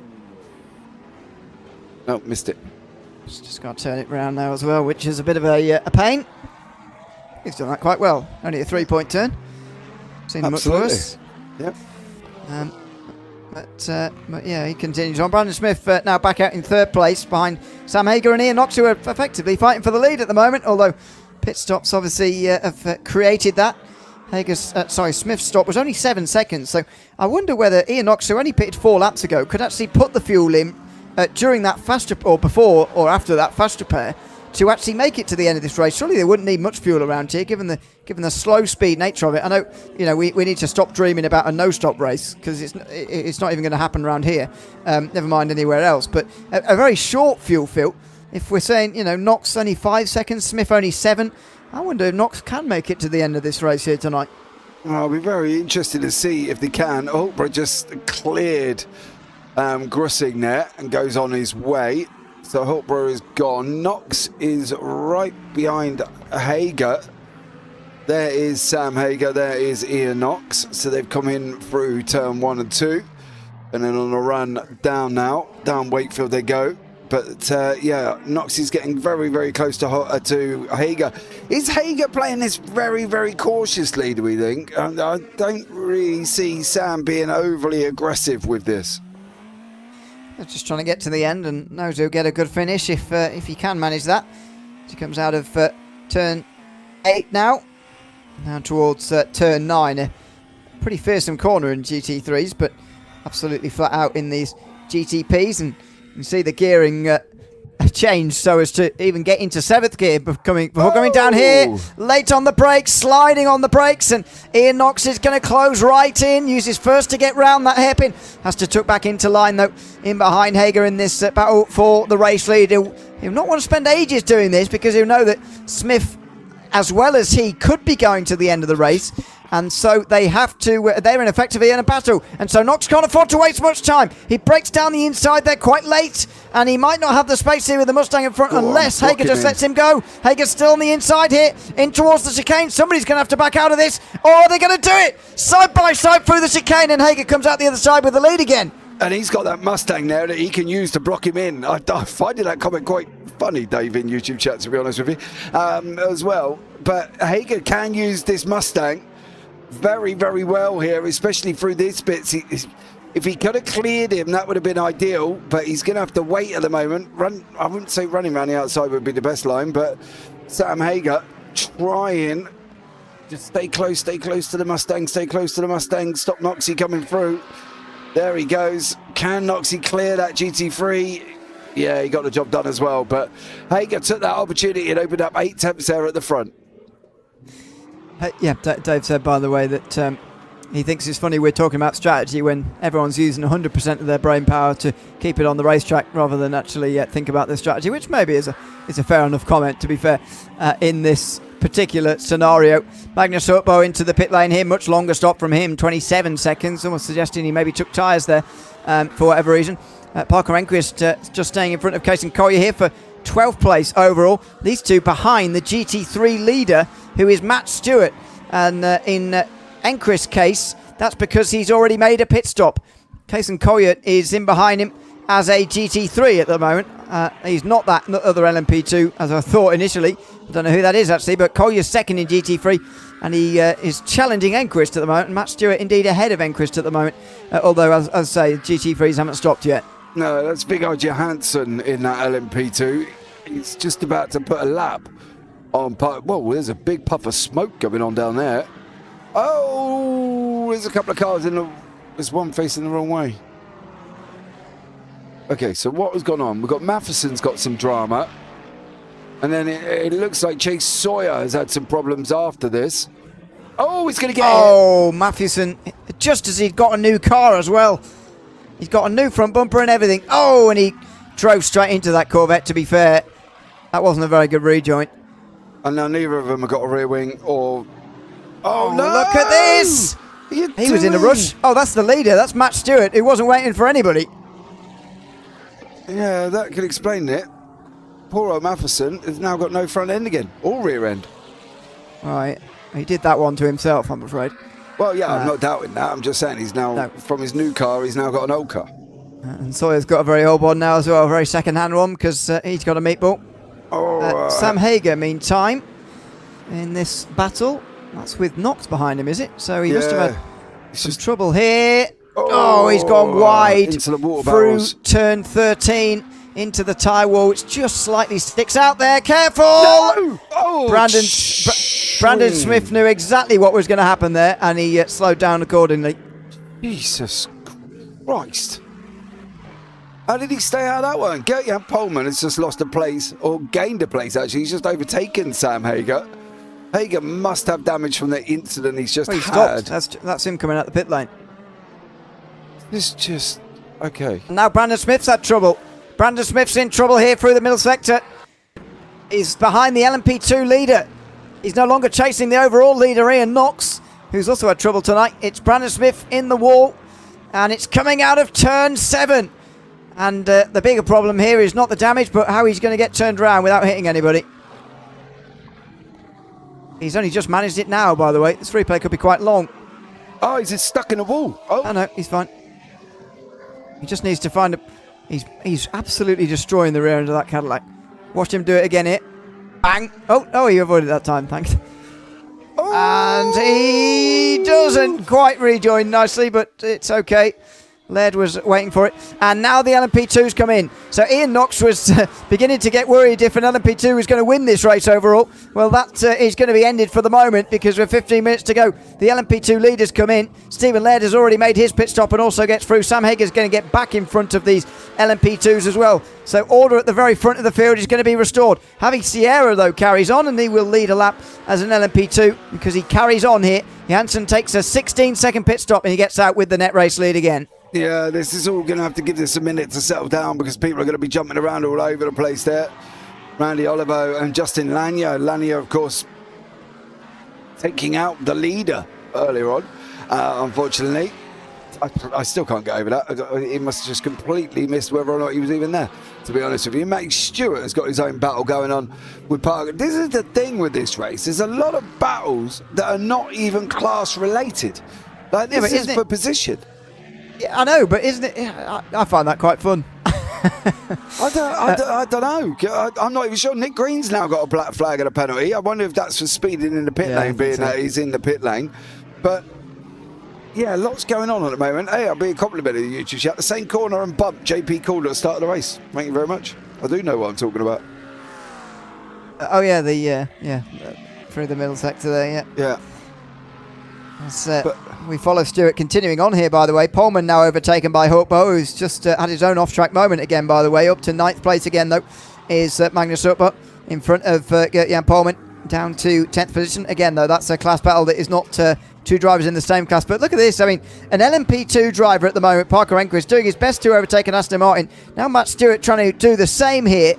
Oh, missed it. Just got to turn it round now as well, which is a bit of a pain. He's done that quite well. Only a 3-point turn. Seen much worse. Yep. But yeah, he continues on. Brandon Smith now back out in third place behind Sam Hager and Ian Nox, who are effectively fighting for the lead at the moment, although pit stops obviously have created that. Smith's stop was only 7 seconds, so I wonder whether Ian Nox, who only pitted 4 laps ago, could actually put the fuel in during that fast or before or after that fast repair to actually make it to the end of this race. Surely they wouldn't need much fuel around here, given the slow speed nature of it. I know, we need to stop dreaming about a no-stop race because it's not even going to happen around here. Never mind anywhere else. But a very short fuel fill. If we're saying, Nox only 5 seconds, Smith only 7, I wonder if Nox can make it to the end of this race here tonight. I'll be very interested to see if they can. Holtbrook just cleared Grussing there and goes on his way. So Holtbrook is gone. Nox is right behind Hager. There is Sam Hager. There is Ian Nox. So they've come in through turn 1 and 2. And then on a run down now. Down Wakefield they go. But Nox is getting very, very close to Hager. Is Hager playing this very, very cautiously, do we think? I don't really see Sam being overly aggressive with this. Just trying to get to the end and knows he'll get a good finish if he can manage that. He comes out of turn 8 now towards turn 9. A pretty fearsome corner in GT3s, but absolutely flat out in these GTPs. And you can see the gearing change so as to even get into 7th gear before coming down here. Late on the brakes, sliding on the brakes, and Ian Nox is going to close right in. Uses first to get round that hairpin. Has to tuck back into line though, in behind Hager in this battle for the race lead. He'll not want to spend ages doing this because he'll know that Smith, as well as he, could be going to the end of the race. And so they have to, they're in effectively in a battle. And so Nox can't afford to waste much time. He breaks down the inside there quite late. And he might not have the space here with the Mustang in front unless Hager just lets him go. Hager's still on the inside here, in towards the chicane. Somebody's going to have to back out of this. Or are they going to do it? Side by side through the chicane. And Hager comes out the other side with the lead again. And he's got that Mustang there that he can use to block him in. I find that comment quite funny, Dave, in YouTube chat, to be honest with you, as well. But Hager can use this Mustang very, very well here, especially through this bit. If he could have cleared him, that would have been ideal, but he's going to have to wait at the moment. I wouldn't say running around the outside would be the best line, but Sam Hager trying to stay close to the Mustang, stop Noxie coming through. There he goes. Can Noxie clear that GT3? Yeah, he got the job done as well, but Hager took that opportunity and opened up 8 temps there at the front. Dave said, by the way, that He thinks it's funny we're talking about strategy when everyone's using 100% of their brain power to keep it on the racetrack rather than actually think about their strategy, which maybe is a fair enough comment, to be fair, in this particular scenario. Magnus Hutbo into the pit lane here, much longer stop from him, 27 seconds, almost suggesting he maybe took tyres there for whatever reason. Parker Enquist just staying in front of Kason Collier here for 12th place overall. These two behind the GT3 leader, who is Matt Stewart. And in Enquist's case, that's because he's already made a pit stop. Kason Collier is in behind him as a GT3 at the moment. He's not that other LMP2 as I thought initially. I don't know who that is actually, but Collier's second in GT3, and he is challenging Enquist at the moment. Matt Stewart indeed ahead of Enquist at the moment, although as I say, GT3s haven't stopped yet. No, that's Viggo Johansson in that LMP2. He's just about to put a lap on. Well, there's a big puff of smoke going on down there. Oh, there's a couple of cars there's one facing the wrong way. Okay, so what has gone on? We've got Matheson's got some drama. And then it looks like Chase Sawyer has had some problems after this. Oh, he's going to get Oh, Matheson, just as he'd got a new car as well. He's got a new front bumper and everything. Oh, and he drove straight into that Corvette, to be fair. That wasn't a very good rejoin. And now neither of them have got a rear wing or... Oh, no! Look at this! He was in a rush. Oh, that's the leader. That's Matt Stewart, who wasn't waiting for anybody. Yeah, that could explain it. Poor old Matheson has now got no front end again, or rear end. Right. He did that one to himself, I'm afraid. Well, yeah, I'm not doubting that. I'm just saying he's now, from his new car, he's now got an old car. And Sawyer's got a very old one now as well, a very second-hand one, because he's got a meatball. Sam Hager, meantime, in this battle, that's with Knox behind him, is it? So he must have had some trouble here. Oh, he's gone wide into the water through barrels. turn 13 into the tyre wall, which just slightly sticks out there. Careful! No! Oh, Brandon Smith knew exactly what was going to happen there, and he slowed down accordingly. Jesus Christ. How did he stay out of that one? Gert-Jan Pohlmann has just lost a place, or gained a place actually. He's just overtaken Sam Hager. Hager must have damage from the incident he's just had. That's him coming out the pit lane. This just... Okay. Now Brandon Smith's had trouble. Brandon Smith's in trouble here through the middle sector. He's behind the LMP2 leader. He's no longer chasing the overall leader, Ian Knox, who's also had trouble tonight. It's Brandon Smith in the wall, and it's coming out of turn 7. And the bigger problem here is not the damage, but how he's going to get turned around without hitting anybody. He's only just managed it now, by the way. This replay could be quite long. Oh, he's just stuck in a wall. Oh, no, he's fine. He just needs to find a... He's absolutely destroying the rear end of that Cadillac. Watch him do it again here. Bang! Oh, he avoided that time, thanks. Oh. And he doesn't quite rejoin nicely, but it's okay. Laird was waiting for it. And now the LMP2's come in. So Ian Knox was beginning to get worried if an LMP2 was going to win this race overall. Well, that is going to be ended for the moment because we're 15 minutes to go. The LMP2 leaders come in. Stephen Laird has already made his pit stop and also gets through. Sam Hager's going to get back in front of these LMP2s as well. So order at the very front of the field is going to be restored. Javi Sierra, though, carries on and he will lead a lap as an LMP2 because he carries on here. Janssen takes a 16-second pit stop and he gets out with the net race lead again. Yeah, this is all going to have to give this a minute to settle down because people are going to be jumping around all over the place there. Randy Olivo and Justin Lanier. Lanier, of course, taking out the leader earlier on, unfortunately. I still can't get over that. He must have just completely missed whether or not he was even there, to be honest with you. Max Stewart has got his own battle going on with Parker. This is the thing with this race. There's a lot of battles that are not even class related. Like this is for position. Yeah, I know, but isn't it? I find that quite fun. I don't know. I'm not even sure. Nick Green's now got a black flag and a penalty. I wonder if that's for speeding in the pit lane, being that he's in the pit lane. But yeah, lots going on at the moment. Hey, I'll be a compliment to the YouTube chat. The same corner and bump JP called at the start of the race. Thank you very much. I do know what I'm talking about. Through the middle sector there. Yeah. We follow Stewart continuing on here, by the way. Pohlmann now overtaken by Hutbo, who's just had his own off-track moment again, by the way. Up to 9th place again, though, is Magnus Hutbo in front of Gert-Jan Pohlmann, down to 10th position. Again, though, that's a class battle that is not two drivers in the same class. But look at this. I mean, an LMP2 driver at the moment, Parker Enquist, doing his best to overtake an Aston Martin. Now Matt Stewart trying to do the same here,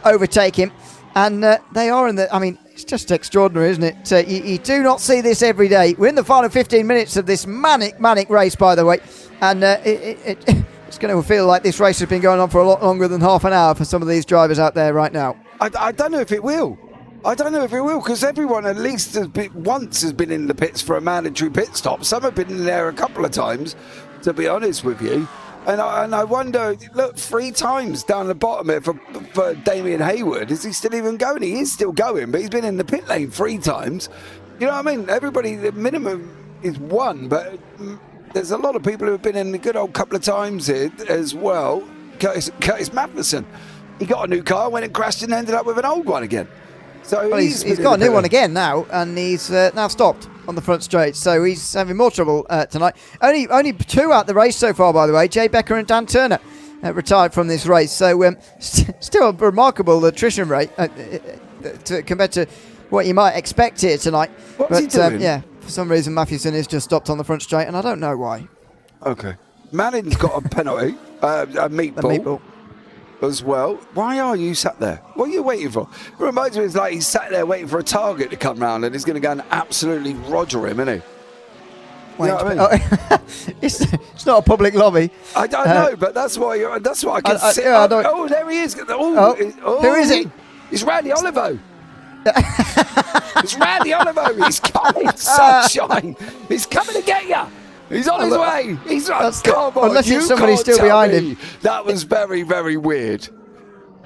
overtake him. And they are in the... I mean, it's just extraordinary, isn't it? You do not see this every day. We're in the final 15 minutes of this manic race, by the way. And it's going to feel like this race has been going on for a lot longer than half an hour for some of these drivers out there right now. I don't know if it will. I don't know if it will, because everyone at least once has been in the pits for a mandatory pit stop. Some have been in there a couple of times, to be honest with you. And I wonder, look, 3 times down the bottom here for Damien Hayward. Is he still even going? He is still going, but he's been in the pit lane 3 times. You know what I mean? Everybody, the minimum is 1, but there's a lot of people who have been in a good old couple of times here as well. Curtis Matheson, he got a new car, went and crashed and ended up with an old one again. So well, he's got a new one again now, and he's now stopped on the front straight, so he's having more trouble tonight. Only 2 out the race so far, by the way. Jay Becker and Dan Turner retired from this race, so still a remarkable attrition rate compared to what you might expect here tonight. What's he doing? Yeah, for some reason Matthewson is just stopped on the front straight, and I don't know why. Okay. Manning's got a penalty, a meatball. As well. Why are you sat there? What are you waiting for? It reminds me, it's like he's sat there waiting for a target to come round and he's going to go and absolutely roger him, isn't he? You know what I mean? It's not a public lobby. I don't know, but that's why I can see. Yeah, oh, there he is. Who is he? It's Randy Olivo. It's Randy Olivo. He's coming, sunshine. He's coming to get you. He's on his way. He's on. Come on, unless it's somebody still behind him. That was very, very weird.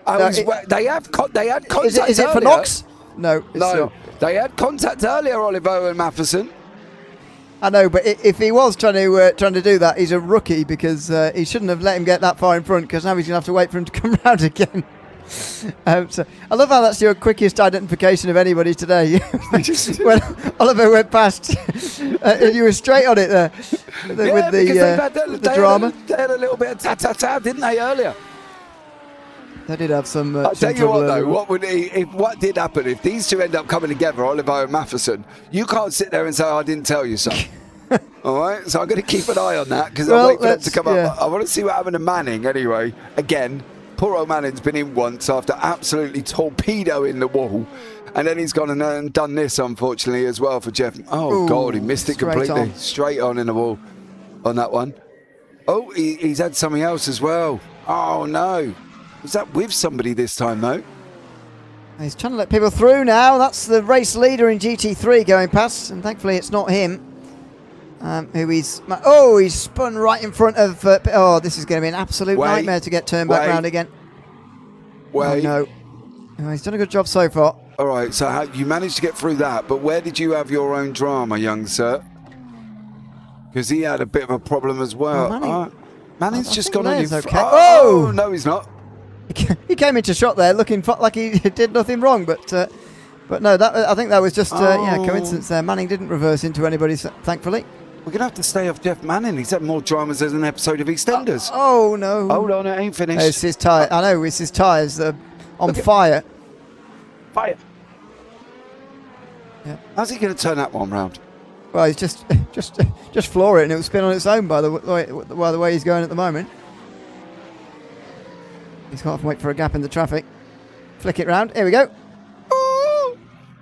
They had contact. Is it for Knox? No. No. They had contact earlier, Olivo and Matheson. I know, but if he was trying to do that, he's a rookie, because he shouldn't have let him get that far in front, because now he's going to have to wait for him to come round again. So I love how that's your quickest identification of anybody today. When Oliver went past, you were straight on it there with the drama. They had a little bit of ta-ta-ta, didn't they, earlier? They did have some. I'll tell you what, though, what did happen if these two end up coming together, Oliver and Matheson? You can't sit there and say, "I didn't tell you so." All right, so I'm going to keep an eye on that, because I'll wait for them to come up. I want to see what happened to Manning anyway. Again. Poor old Manning's been in once after absolutely torpedoing the wall. And then he's gone and done this, unfortunately, as well for Jeff. Oh, God, he missed it completely. Straight on in the wall on that one. Oh, he's had something else as well. Oh, no. Was that with somebody this time, though? He's trying to let people through now. That's the race leader in GT3 going past. And thankfully, it's not him. He's spun right in front of. This is going to be an absolute nightmare to get turned back round again. Oh, no. He's done a good job so far. All right, so you managed to get through that, but where did you have your own drama, young sir? Because he had a bit of a problem as well. Manning's just gone on your. Okay. Oh, no, he's not. He came into shot there looking like he did nothing wrong, but no, I think that was just coincidence there. Manning didn't reverse into anybody, thankfully. We're going to have to stay off Jeff Manning. He's had more dramas as an episode of EastEnders. Oh, no. Hold on, it ain't finished. It's his tyre. I know, it's his tyres. They're on fire. Fire. Yeah. How's he going to turn that one round? Well, he's just floor it, and it will spin on its own by the way he's going at the moment. He's got to wait for a gap in the traffic. Flick it round. Here we go.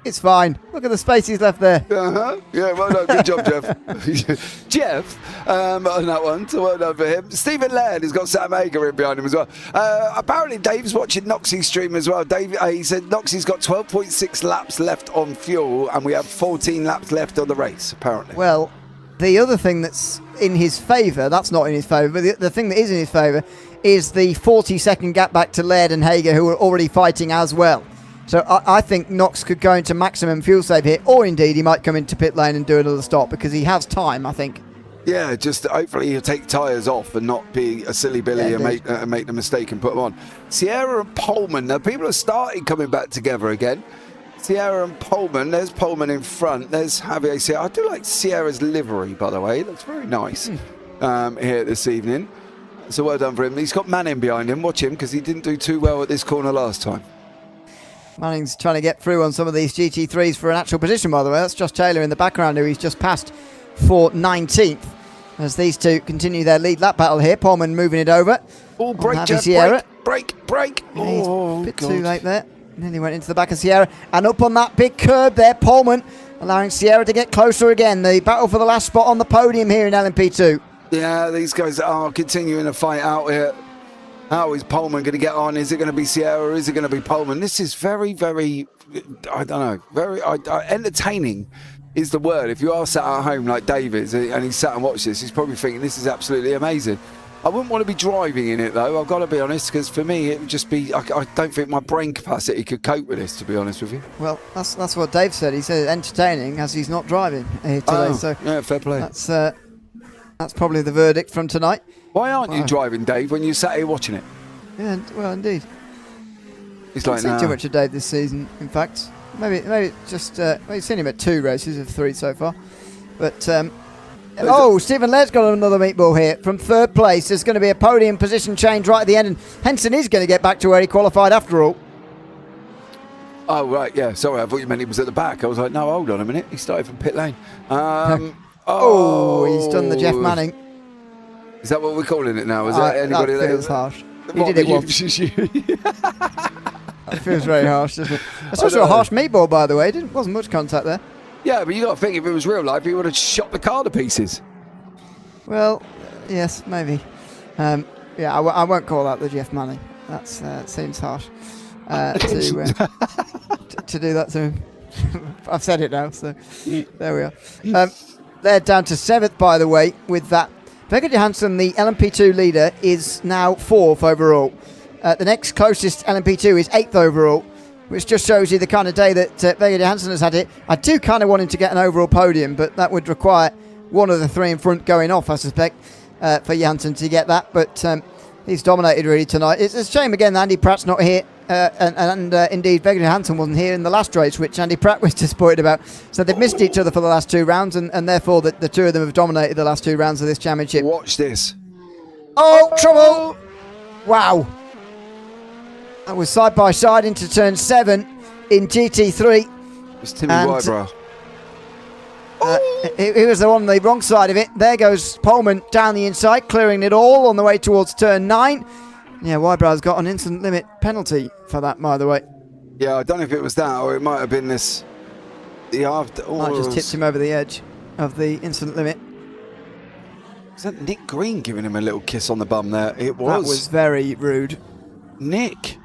It's fine. Look at the space he's left there. Yeah, well done. Good job, Jeff. Jeff, on that one, so well done for him. Stephen Laird has got Sam Hager in behind him as well. Apparently, Dave's watching Noxie's stream as well. Dave, he said Noxie's got 12.6 laps left on fuel, and we have 14 laps left on the race, apparently. Well, the other thing that's in his favour, that's not in his favour, but the thing that is in his favour is the 40-second gap back to Laird and Hager, who are already fighting as well. So I think Knox could go into maximum fuel save here, or indeed he might come into pit lane and do another stop, because he has time, I think. Yeah, just hopefully he'll take tyres off and not be a silly Billy and make the mistake and put them on. Sierra and Pullman, now people are starting coming back together again. Sierra and Pullman, there's Pullman in front, there's Javier Sierra. I do like Sierra's livery, by the way, it looks very nice here this evening. So well done for him. He's got Manning behind him, watch him, because he didn't do too well at this corner last time. Manning's trying to get through on some of these GT3s for an actual position, by the way. That's Josh Taylor in the background, who he's just passed for 19th. As these two continue their lead lap battle here. Pullman moving it over. Oh, break, Jeff, break. He's a bit too late there. Nearly went into the back of Sierra. And up on that big curb there, Pullman allowing Sierra to get closer again. The battle for the last spot on the podium here in LMP2. Yeah, these guys are continuing to fight out here. How is Pullman going to get on? Is it going to be Sierra or is it going to be Pullman? This is very, very, I don't know, very entertaining is the word. If you are sat at home like David and he's sat and watched this, he's probably thinking this is absolutely amazing. I wouldn't want to be driving in it though, I've got to be honest, because for me it would just be, I don't think my brain capacity could cope with this, to be honest with you. Well, that's what Dave said. He said entertaining as he's not driving here today. So yeah, fair play. That's probably the verdict from tonight. Why aren't you driving, Dave, when you sat here watching it? Yeah, well, indeed. He's like, seen too much of Dave this season, in fact. Maybe just we've seen him at 2 races of 3 so far. But Stephen Laird's got another meatball here from 3rd place. There's going to be a podium position change right at the end, and Henson is going to get back to where he qualified after all. Oh right, yeah. Sorry, I thought you meant he was at the back. I was like, no, hold on a minute. He started from pit lane. He's done the Jeff Manning. Is that what we're calling it now? Is that anybody that feels harsh? He did it once. That feels very harsh, doesn't it? That's also a harsh meatball, by the way. Wasn't much contact there. Yeah, but you got to think, if it was real life, he would have shot the car to pieces. Well, yes, maybe. Yeah, I won't call that the Jeff Manning. That seems harsh to do that to him. I've said it now, so there we are. They're down to 7th, by the way, with that. Vegard Johansson, the LMP2 leader, is now 4th overall. The next closest LMP2 is 8th overall, which just shows you the kind of day that Vegard Johansson has had here. I do kind of want him to get an overall podium, but that would require one of the 3 in front going off, I suspect, for Johansson to get that. But he's dominated really tonight. It's a shame again that Andy Pratt's not here, and indeed Vegard Johansson wasn't here in the last race, which Andy Pratt was disappointed about. So they've missed each other for the last 2 rounds, and therefore the 2 of them have dominated the last 2 rounds of this championship. Watch this. Oh, trouble! Wow. That was side by side into turn 7 in GT3. It's Timmy Wybrow. He was on the wrong side of it. There goes Pullman down the inside, clearing it all on the way towards turn 9. Yeah, Wybrow's got an instant limit penalty for that, by the way. Yeah, I don't know if it was that or it might have been this. Might just tipped him over the edge of the instant limit. Was that Nick Green giving him a little kiss on the bum there? It was. That was very rude. Nick.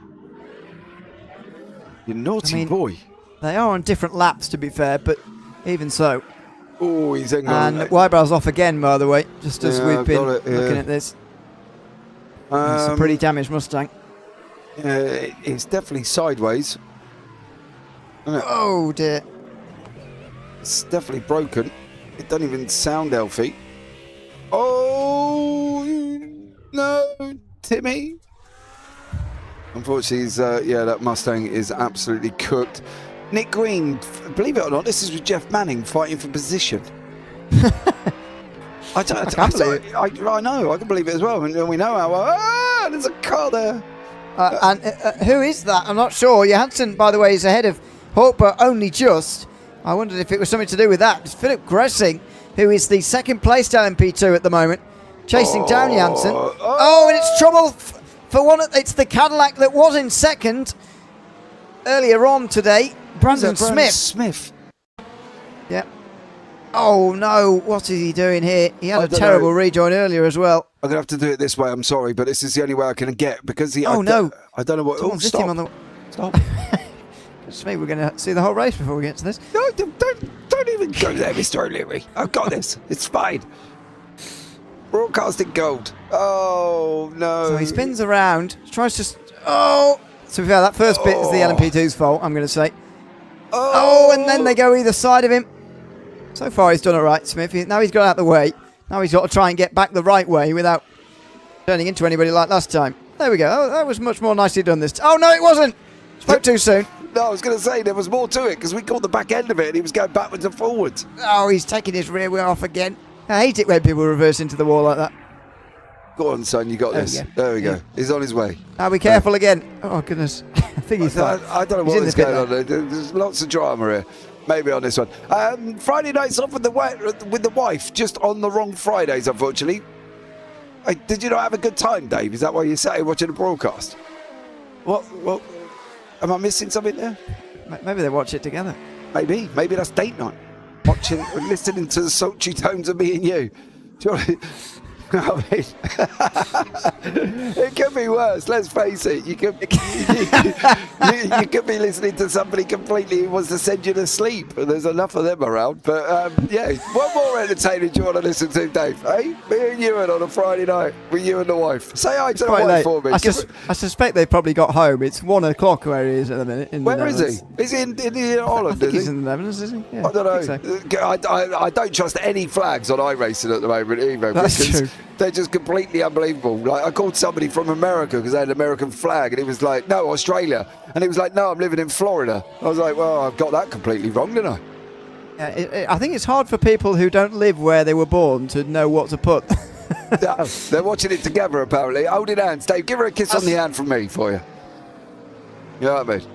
You naughty boy. They are on different laps, to be fair, but even so. Oh, he's in. And Wybrow's off again, by the way, just as we've been looking at this. It's a pretty damaged Mustang. It's definitely sideways. Oh, dear. It's definitely broken. It doesn't even sound healthy. Oh, no, Timmy. Unfortunately, that Mustang is absolutely cooked. Nick Green, believe it or not, this is with Jeff Manning fighting for position. I can't believe it. I know, I can believe it as well. And we know how. There's a car there. And who is that? I'm not sure. Johansson, by the way, is ahead of Hope, but only just. I wondered if it was something to do with that. It's Philip Gressing, who is the 2nd placed LMP2 at the moment, chasing down Johansson. And it's trouble for one. It's the Cadillac that was in 2nd earlier on today. Brandon Smith. Yeah. Oh no, what is he doing here? He had a terrible rejoin earlier as well. I'm going to have to do it this way, I'm sorry, but this is the only way I can get, because I don't know what... Stop. Smith, we're going to see the whole race before we get to this. No, don't even go there, Mr. O'Leary. I've got this. It's fine. Broadcasting gold. Oh, no. So he spins around, tries to... So that first bit is the LMP2's fault, I'm going to say. And then they go either side of him. So far he's done it right, Smith. Now he's got out the way. Now he's got to try and get back the right way without turning into anybody like last time. There we go. That was much more nicely done this time. Oh, no, it wasn't. Spoke too soon. No, I was going to say there was more to it because we caught the back end of it and he was going backwards and forwards. Oh, he's taking his rear wheel off again. I hate it when people reverse into the wall like that. Go on, son, you got this. There we go. He's on his way. Now be careful again. Oh, goodness. I think he's fine. I don't know what is going on there. There's lots of drama here. Maybe on this one. Friday nights off with the wife, just on the wrong Fridays, unfortunately. Did you not have a good time, Dave? Is that why you sat watching the broadcast? What? Am I missing something there? Maybe they watch it together. Maybe that's date night. Watching, listening to the sultry tones of me and you. I mean, it could be worse. Let's face it. You could be listening to somebody completely who wants to send you to sleep, and there's enough of them around. But yeah, what more entertaining do you want to listen to, Dave? Hey, me and you on a Friday night with you and the wife. Say hi to the wife for me. I suspect they've probably got home. It's 1 o'clock where he is at the minute. Where is he? Is he in Holland? I think he's in the Netherlands, is he? Yeah, I don't know. So. I don't trust any flags on iRacing at the moment either. That's true. They're just completely unbelievable. Like, I called somebody from America because they had an American flag, and he was like, no, Australia. And he was like, no, I'm living in Florida. I was like, well, I've got that completely wrong, didn't I? I think it's hard for people who don't live where they were born to know what to put. They're watching it together, apparently. Holding hands. Dave, give her a kiss on the hand from me for you. You know what I mean?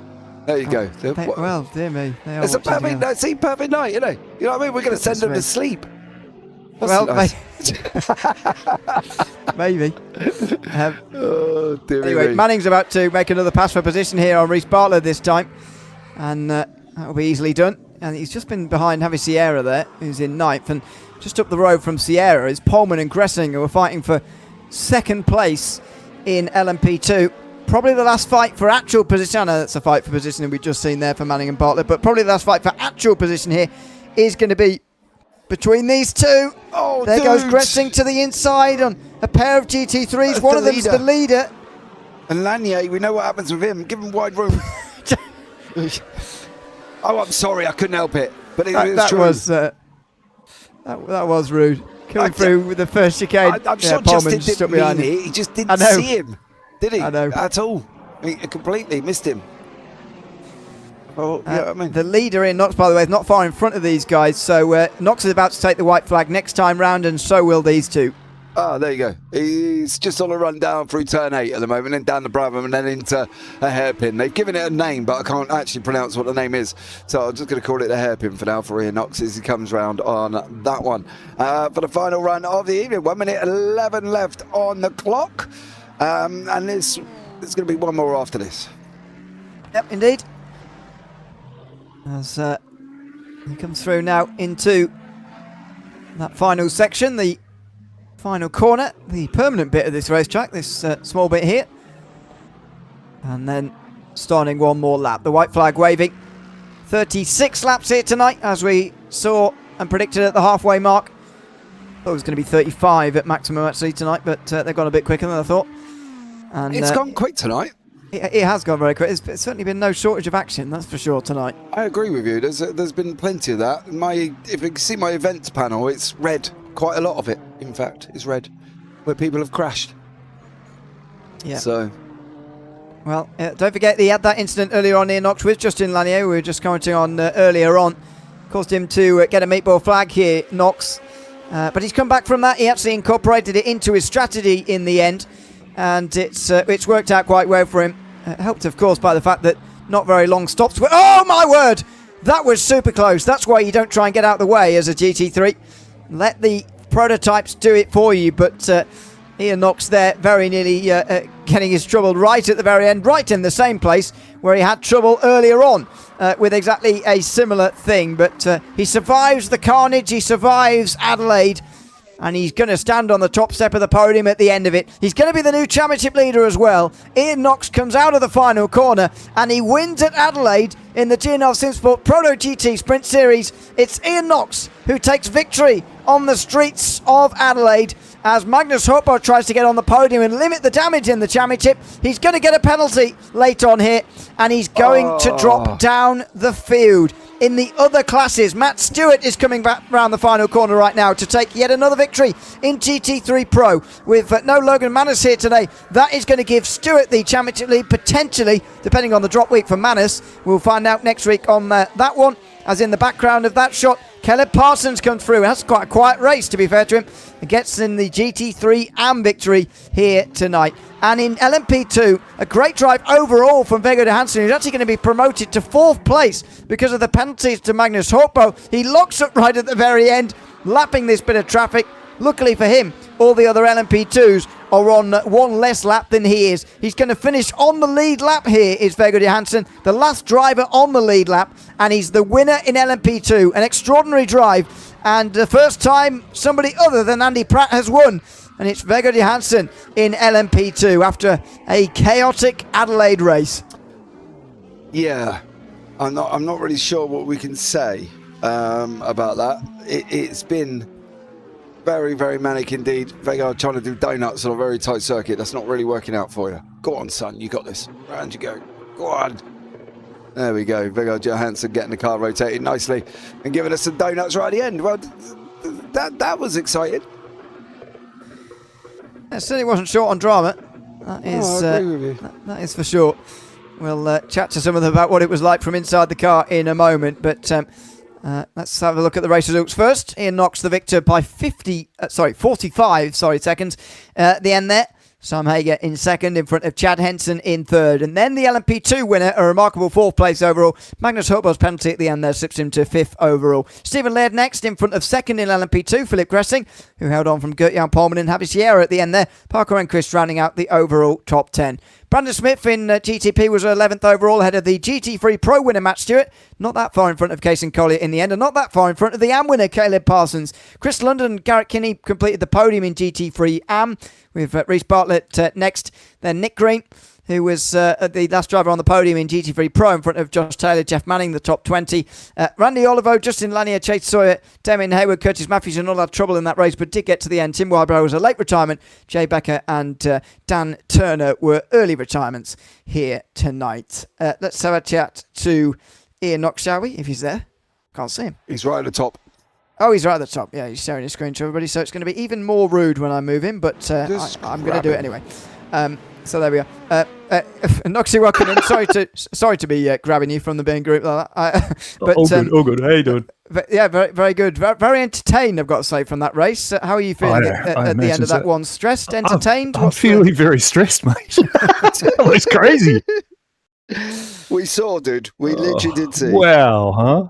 There you go. Well, dear me. It's a perfect night, isn't it? You know what I mean? We're going to send them to sleep. Maybe. Oh, dear anyway, me. Manning's about to make another pass for position here on Reece Bartlett this time. And that'll be easily done. And he's just been behind Javi Sierra there, who's in ninth. And just up the road from Sierra is Pullman and Gressing, who are fighting for second place in LMP2. Probably the last fight for actual position. I know that's a fight for position that we've just seen there for Manning and Bartlett. But probably the last fight for actual position here is going to be between these two. Oh, there goes Gressing to the inside on a pair of GT3s. One of them's the leader. And Lanier, we know what happens with him. Give him wide room. Oh, I'm sorry, I couldn't help it. But that was rude. Coming through with the first chicane. I'm sure Justin didn't mean it. He just didn't see him, did he? I know. At all. He completely missed him. Oh, yeah, I mean. The leader in Knox, by the way, is not far in front of these guys. So Knox is about to take the white flag next time round, and so will these two. Ah, there you go. He's just on a run down through turn 8 at the moment, then down the Brabham and then into a hairpin. They've given it a name, but I can't actually pronounce what the name is. So I'm just going to call it a hairpin for now for Ian Knox as he comes round on that one. For the final run of the evening, 1 minute 11 left on the clock. And there's going to be one more after this. Yep, indeed. As he comes through now into that final section, the final corner, the permanent bit of this racetrack, this small bit here. And then starting one more lap. The white flag waving. 36 laps here tonight, as we saw and predicted at the halfway mark. Thought it was going to be 35 at maximum actually tonight, but they've gone a bit quicker than I thought. And it's gone quick tonight. It has gone very quick. There's certainly been no shortage of action, that's for sure, tonight. I agree with you. There's been plenty of that. If you can see my events panel, it's red. Quite a lot of it, in fact, is red, where people have crashed. Yeah. So. Well, don't forget he had that incident earlier on in Knox with Justin Lanier. We were just commenting on earlier on. Caused him to get a meatball flag here, Knox. But he's come back from that. He actually incorporated it into his strategy in the end. And it's worked out quite well for him. Helped, of course, by the fact that not very long stops. Oh, my word! That was super close. That's why you don't try and get out of the way as a GT3. Let the prototypes do it for you. But Ian Knox there very nearly getting his trouble right at the very end. Right in the same place where he had trouble earlier on with exactly a similar thing. But he survives the carnage. He survives Adelaide. And he's going to stand on the top step of the podium at the end of it. He's going to be the new championship leader as well. Ian Knox comes out of the final corner and he wins at Adelaide in the GNL Simsport Proto-GT Sprint Series. It's Ian Knox who takes victory on the streets of Adelaide as Magnus Hoppo tries to get on the podium and limit the damage in the championship. He's going to get a penalty late on here and he's going to drop down the field. In the other classes, Matt Stewart is coming back round the final corner right now to take yet another victory in GT3 Pro. With no Logan Manus here today, that is going to give Stewart the championship lead potentially, depending on the drop week for Manus. We'll find out next week on that one. As in the background of that shot, Caleb Parsons comes through. That's quite a quiet race, to be fair to him. He gets in the GT3 AM victory here tonight. And in LMP2, a great drive overall from Vego de Hansen, who's actually going to be promoted to 4th place because of the penalties to Magnus Horkbo. He locks up right at the very end, lapping this bit of traffic. Luckily for him, all the other LMP2s are on one less lap than he is. He's going to finish on the lead lap here, is Vego de Hansen, the last driver on the lead lap, and he's the winner in LMP2. An extraordinary drive, and the first time somebody other than Andy Pratt has won. And it's Vego de Hansen in LMP2 after a chaotic Adelaide race. Yeah, I'm not really sure what we can say about that. It's been very, very manic indeed. Vego trying to do donuts on a very tight circuit. That's not really working out for you. Go on, son. You got this. Round you go. Go on. There we go. Vego Johansson getting the car rotated nicely and giving us some donuts right at the end. Well, that was exciting. It certainly wasn't short on drama. That is, I agree with you. That is for sure. We'll chat to some of them about what it was like from inside the car in a moment. But let's have a look at the race results first. Ian Knox, the victor, by 45 seconds at the end there. Sam Hager in second, in front of Chad Henson in third. And then the LMP2 winner, a remarkable 4th place overall. Magnus Horkbo's penalty at the end there slips him to 5th overall. Stephen Laird next, in front of second in LMP2, Philip Gressing, who held on from Gert-Jan Polman and Javi Sierra at the end there. Parker Enquist rounding out the overall top 10. Brandon Smith in GTP was 11th overall, ahead of the GT3 Pro winner Matt Stewart. Not that far in front of Kason Collier in the end, and not that far in front of the AM winner Caleb Parsons. Chris London and Garrett Kinney completed the podium in GT3 AM, with Reece Bartlett next. Then Nick Green, who was the last driver on the podium in GT3 Pro in front of Josh Taylor, Jeff Manning, the top 20. Randy Olivo, Justin Lanier, Chase Sawyer, Damien Hayward, Curtis Matthews, and all had trouble in that race, but did get to the end. Tim Wybrow was a late retirement. Jay Becker and Dan Turner were early retirements here tonight. Let's have a chat to Ian Knox, shall we, if he's there? Can't see him. He's right at the top. Oh, he's right at the top. Yeah, he's sharing his screen to everybody, so it's going to be even more rude when I move him, but I'm going to do it anyway. So there we are. Noxie, welcome in. Sorry to be grabbing you from the main group like that. But, all good. How you doing? Yeah, very, very good. Very, very entertained, I've got to say, from that race. How are you feeling at the end of that one? Stressed, entertained? I'm feeling very stressed, mate. It's crazy. We saw, dude. We literally did see. Wow, huh?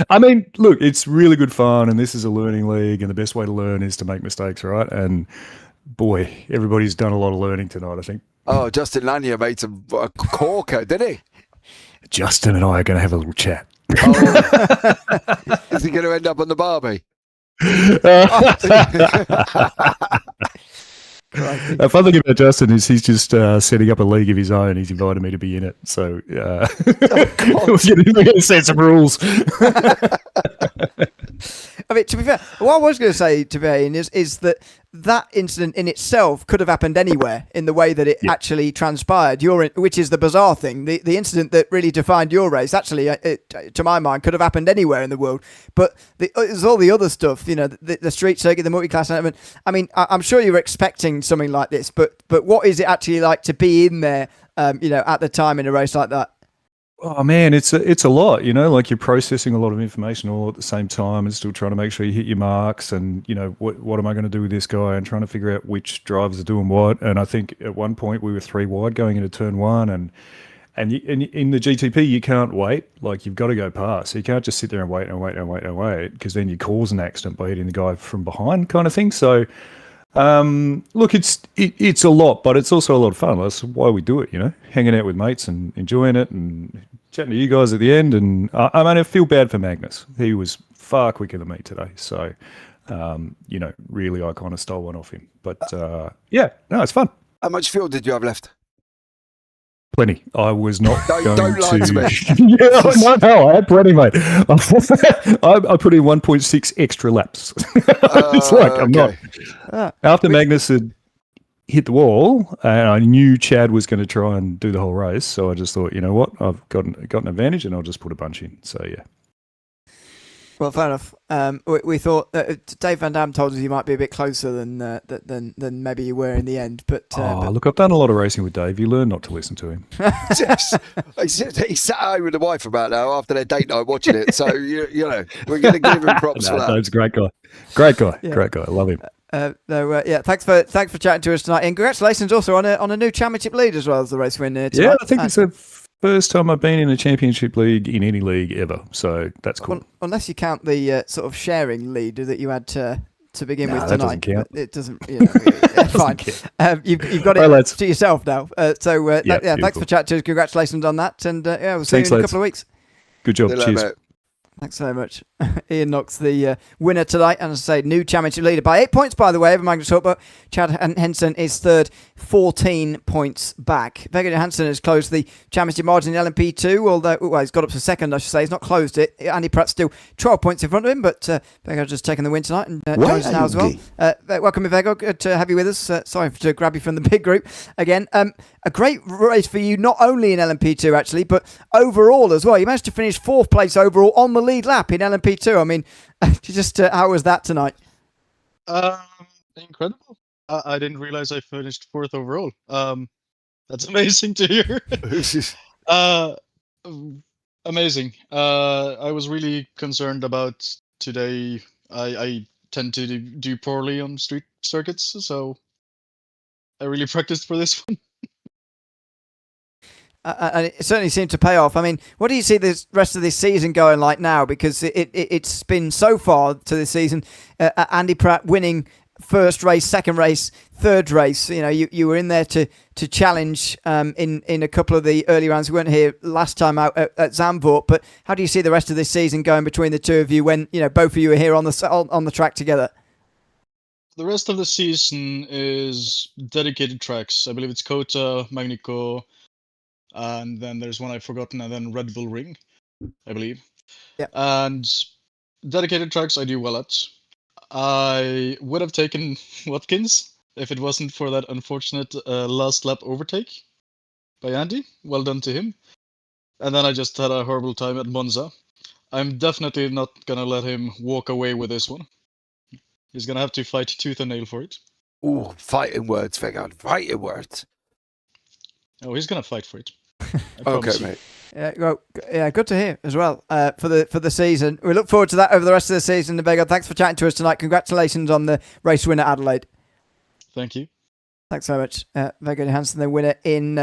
I mean, look, it's really good fun, and this is a learning league, and the best way to learn is to make mistakes, right? And boy, everybody's done a lot of learning tonight, I think. Oh, Justin Lanier made some corker, did he? Justin and I are going to have a little chat. Oh. Is he going to end up on the Barbie? The fun thing about Justin is he's just setting up a league of his own. He's invited me to be in it. So we're going to set some rules. I mean, to be fair, what I was going to say to Ian is that incident in itself could have happened anywhere in the way that it actually transpired. Which is the bizarre thing. The incident that really defined your race, actually, to my mind, could have happened anywhere in the world. But there's all the other stuff, the street circuit, the multi-class element. I mean, I'm sure you were expecting something like this, but what is it actually like to be in there, at the time in a race like that? Oh man, it's a lot, like you're processing a lot of information all at the same time and still trying to make sure you hit your marks and, what am I going to do with this guy and trying to figure out which drivers are doing what. And I think at one point we were 3 wide going into turn 1 and in the GTP you can't wait, like you've got to go past. So you can't just sit there and wait because then you cause an accident by hitting the guy from behind kind of thing. So look, it's a lot, but it's also a lot of fun. That's why we do it, hanging out with mates and enjoying it and chatting to you guys at the end. And I feel bad for Magnus. He was far quicker than me today. So, really I kind of stole one off him. But it's fun. How much fuel did you have left? Plenty. I was not don't lie to me. No, I had plenty, mate. I put in 1.6 extra laps. It's like I'm not. After Magnus had hit the wall, and I knew Chad was going to try and do the whole race, so I just thought, you know what, I've got an advantage, and I'll just put a bunch in. So yeah. Well, fair enough. We thought Dave Van Dam told us you might be a bit closer than maybe you were in the end. But look, I've done a lot of racing with Dave. You learn not to listen to him. Yes. He sat home with the wife about now after their date night watching it. So, you know, we're going to give him props for that. Dave's a great guy. Great guy. Yeah. Great guy. I love him. Thanks for chatting to us tonight, and congratulations also on a new championship lead as well as the race win tonight. Yeah, I think it's the first time I've been in a championship league in any league ever, so that's cool. Unless you count the sort of sharing lead that you had to begin with tonight. That It doesn't doesn't count. count. It doesn't. Fine. You've got it to yourself now. Thanks for chatting. Congratulations on that, and we'll see you in a couple of weeks. Good job. Cheers. Mate. Thanks so much. Ian Knox, the winner tonight, and as I say, new championship leader by 8 points, by the way, over Magnus Hultberg. Chad Henson is third, 14 points back. Vegard Johansson has closed the championship margin in LMP2, although he's got up to second, I should say. He's not closed it. Andy Pratt's still 12 points in front of him, but Vegard just taken the win tonight and joins us now as well. Welcome, Vegard. Good to have you with us. Sorry to grab you from the big group again. A great race for you, not only in LMP2 actually, but overall as well. You managed to finish fourth place overall on the lead lap in LMP2. I mean, how was that tonight? Incredible. I didn't realize I finished fourth overall. That's amazing to hear. Amazing. I was really concerned about today. I tend to do poorly on street circuits, so I really practiced for this one. And it certainly seemed to pay off. I mean, what do you see the rest of this season going like now? Because it's been so far to this season, Andy Pratt winning first race, second race, third race. You know, you were in there to challenge in a couple of the early rounds. We weren't here last time out at Zandvoort, but how do you see the rest of this season going between the two of you when both of you are here on the track together? The rest of the season is dedicated tracks. I believe it's Kota, Magnico, and then there's one I've forgotten, and then Red Bull Ring, I believe. Yeah. And dedicated tracks I do well at. I would have taken Watkins if it wasn't for that unfortunate last lap overtake by Andy. Well done to him. And then I just had a horrible time at Monza. I'm definitely not going to let him walk away with this one. He's going to have to fight tooth and nail for it. Ooh, fighting words, Vegard. Fighting words. Oh, he's going to fight for it. Okay, mate. Yeah, good to hear as well for the season. We look forward to that over the rest of the season. Vegard, thanks for chatting to us tonight. Congratulations on the race win at Adelaide. Thank you. Thanks so much. Vegard Johansson, the winner in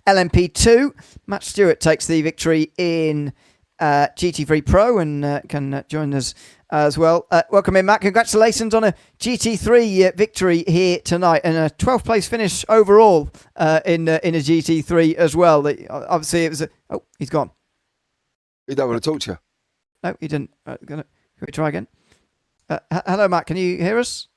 LMP2. Matt Stewart takes the victory in GT3 Pro and can join us as well. Welcome in, Matt. Congratulations on a GT3 victory here tonight and a 12th place finish overall in a GT3 as well. Obviously, it was he's gone. He don't want to talk to you. No, he didn't. Can we try again? Hello, Matt. Can you hear us?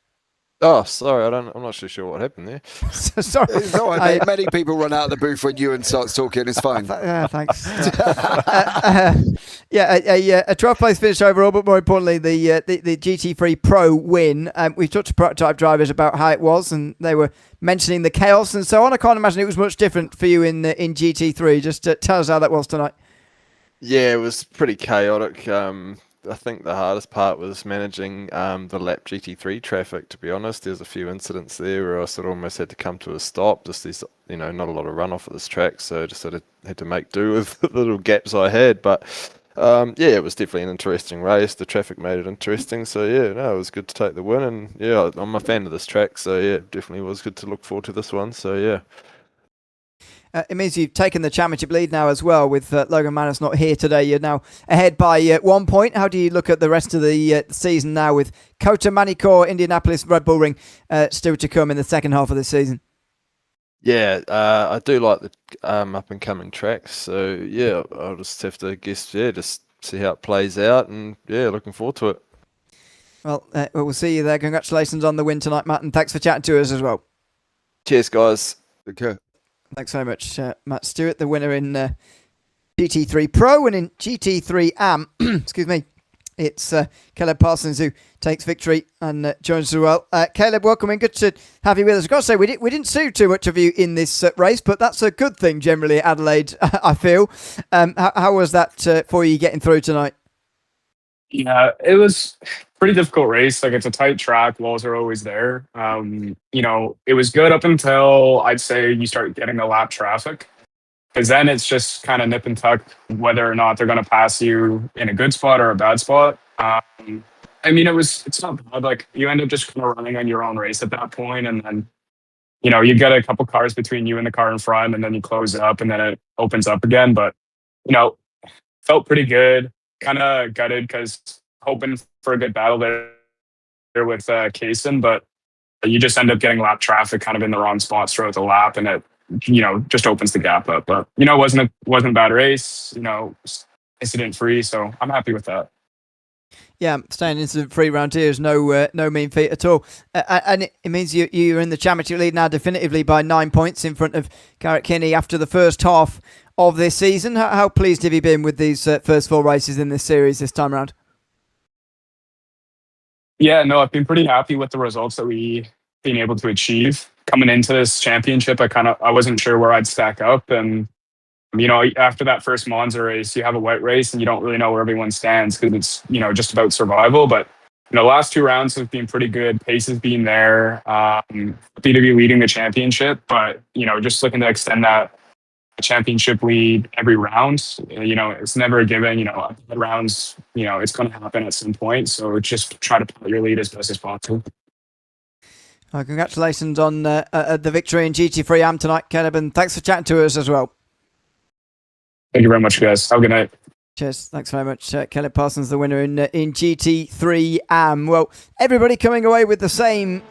Oh, sorry, I'm not so sure what happened there. Sorry. It's all right, mate. Many people run out of the booth when Ewan starts talking. It's fine. Thanks. A 12th place finish overall, but more importantly, the GT3 Pro win. We've talked to prototype drivers about how it was, and they were mentioning the chaos and so on. I can't imagine it was much different for you in GT3. Just tell us how that was tonight. Yeah, it was pretty chaotic. I think the hardest part was managing the lap GT3 traffic, to be honest. There's a few incidents there where I sort of almost had to come to a stop. Just these, not a lot of runoff at this track, so just sort of had to make do with the little gaps I had. But it was definitely an interesting race. The traffic made it interesting, so it was good to take the win. And I'm a fan of this track, so it definitely was good to look forward to this one. So it means you've taken the championship lead now as well with Logan Manus not here today. You're now ahead by 1 point. How do you look at the rest of the season now with Kota, Manicor, Indianapolis, Red Bull Ring still to come in the second half of the season? Yeah, I do like the up-and-coming tracks. So, I'll just have to just see how it plays out and, looking forward to it. Well, we'll see you there. Congratulations on the win tonight, Matt, and thanks for chatting to us as well. Cheers, guys. Okay. Thanks so much, Matt Stewart, the winner in GT3 Pro, and in GT3 AM, excuse me, it's Caleb Parsons who takes victory and joins us as well. Caleb, welcome in. Good to have you with us. I've got to say, we didn't see too much of you in this race, but that's a good thing generally at Adelaide, I feel. How was that for you getting through tonight? Yeah, it was pretty difficult race. Like it's a tight track, walls are always there. It was good up until I'd say you start getting the lap traffic. Because then it's just kind of nip and tuck whether or not they're going to pass you in a good spot or a bad spot. It's not bad. Like you end up just kind of running on your own race at that point, and then you get a couple cars between you and the car in front, and then you close it up, and then it opens up again. But you know, felt pretty good. Kind of gutted because hoping for a good battle there with Kaysen, but you just end up getting lap traffic kind of in the wrong spots throughout the lap, and it just opens the gap up. But it wasn't a bad race. Incident free, so I'm happy with that. Yeah, staying incident free round here is no mean feat at all, and it means you're in the championship lead now definitively by 9 points in front of Garrett Kinney after the first half of this season. How pleased have you been with these first 4 races in this series this time around? Yeah, no, I've been pretty happy with the results that we been able to achieve coming into this championship. I wasn't sure where I'd stack up, and after that first Monza race, you have a wet race and you don't really know where everyone stands because it's just about survival. But the last 2 rounds have been pretty good. Pace has been there. Happy to be leading the championship, but just looking to extend that championship lead every round. It's never a given. Rounds, it's going to happen at some point. So just try to put your lead as best as possible. Well, congratulations on the victory in GT3 AM tonight, Caleb, and thanks for chatting to us as well. Thank you very much, guys. Have a good night. Cheers. Thanks very much. Caleb Parsons, the winner in GT3 AM. Well, everybody coming away with the same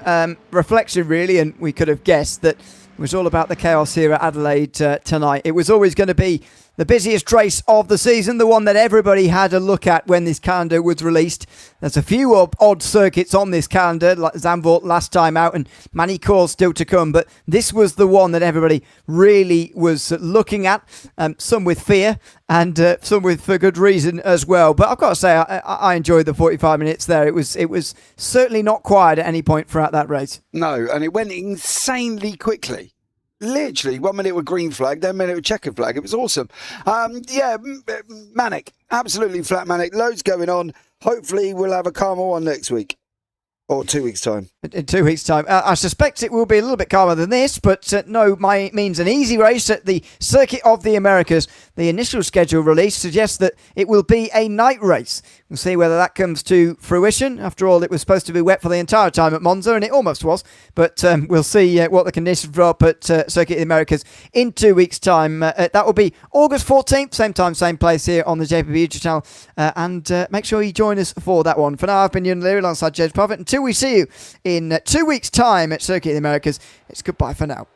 reflection, really, and we could have guessed that it was all about the chaos here at Adelaide tonight. It was always going to be the busiest race of the season, the one that everybody had a look at when this calendar was released. There's a few odd circuits on this calendar, like Zandvoort last time out, and many calls still to come, but this was the one that everybody really was looking at, some with fear and some with for good reason as well. But I've got to say, I enjoyed the 45 minutes there. It was certainly not quiet at any point throughout that race. No, and it went insanely quickly. Literally, 1 minute with green flag, then 1 minute with checkered flag. It was awesome. Manic. Absolutely flat manic. Loads going on. Hopefully we'll have a calmer one next week. Or 2 weeks' time. In 2 weeks' time. I suspect it will be a little bit calmer than this, but means an easy race at the Circuit of the Americas. The initial schedule release suggests that it will be a night race. We'll see whether that comes to fruition. After all, it was supposed to be wet for the entire time at Monza, and it almost was. But we'll see what the conditions drop at Circuit of the Americas in 2 weeks' time. That will be August 14th, same time, same place here on the JPB YouTube channel. And make sure you join us for that one. For now, I've been Ewan Leary alongside James Profit. Until we see you in 2 weeks' time at Circuit of the Americas, it's goodbye for now.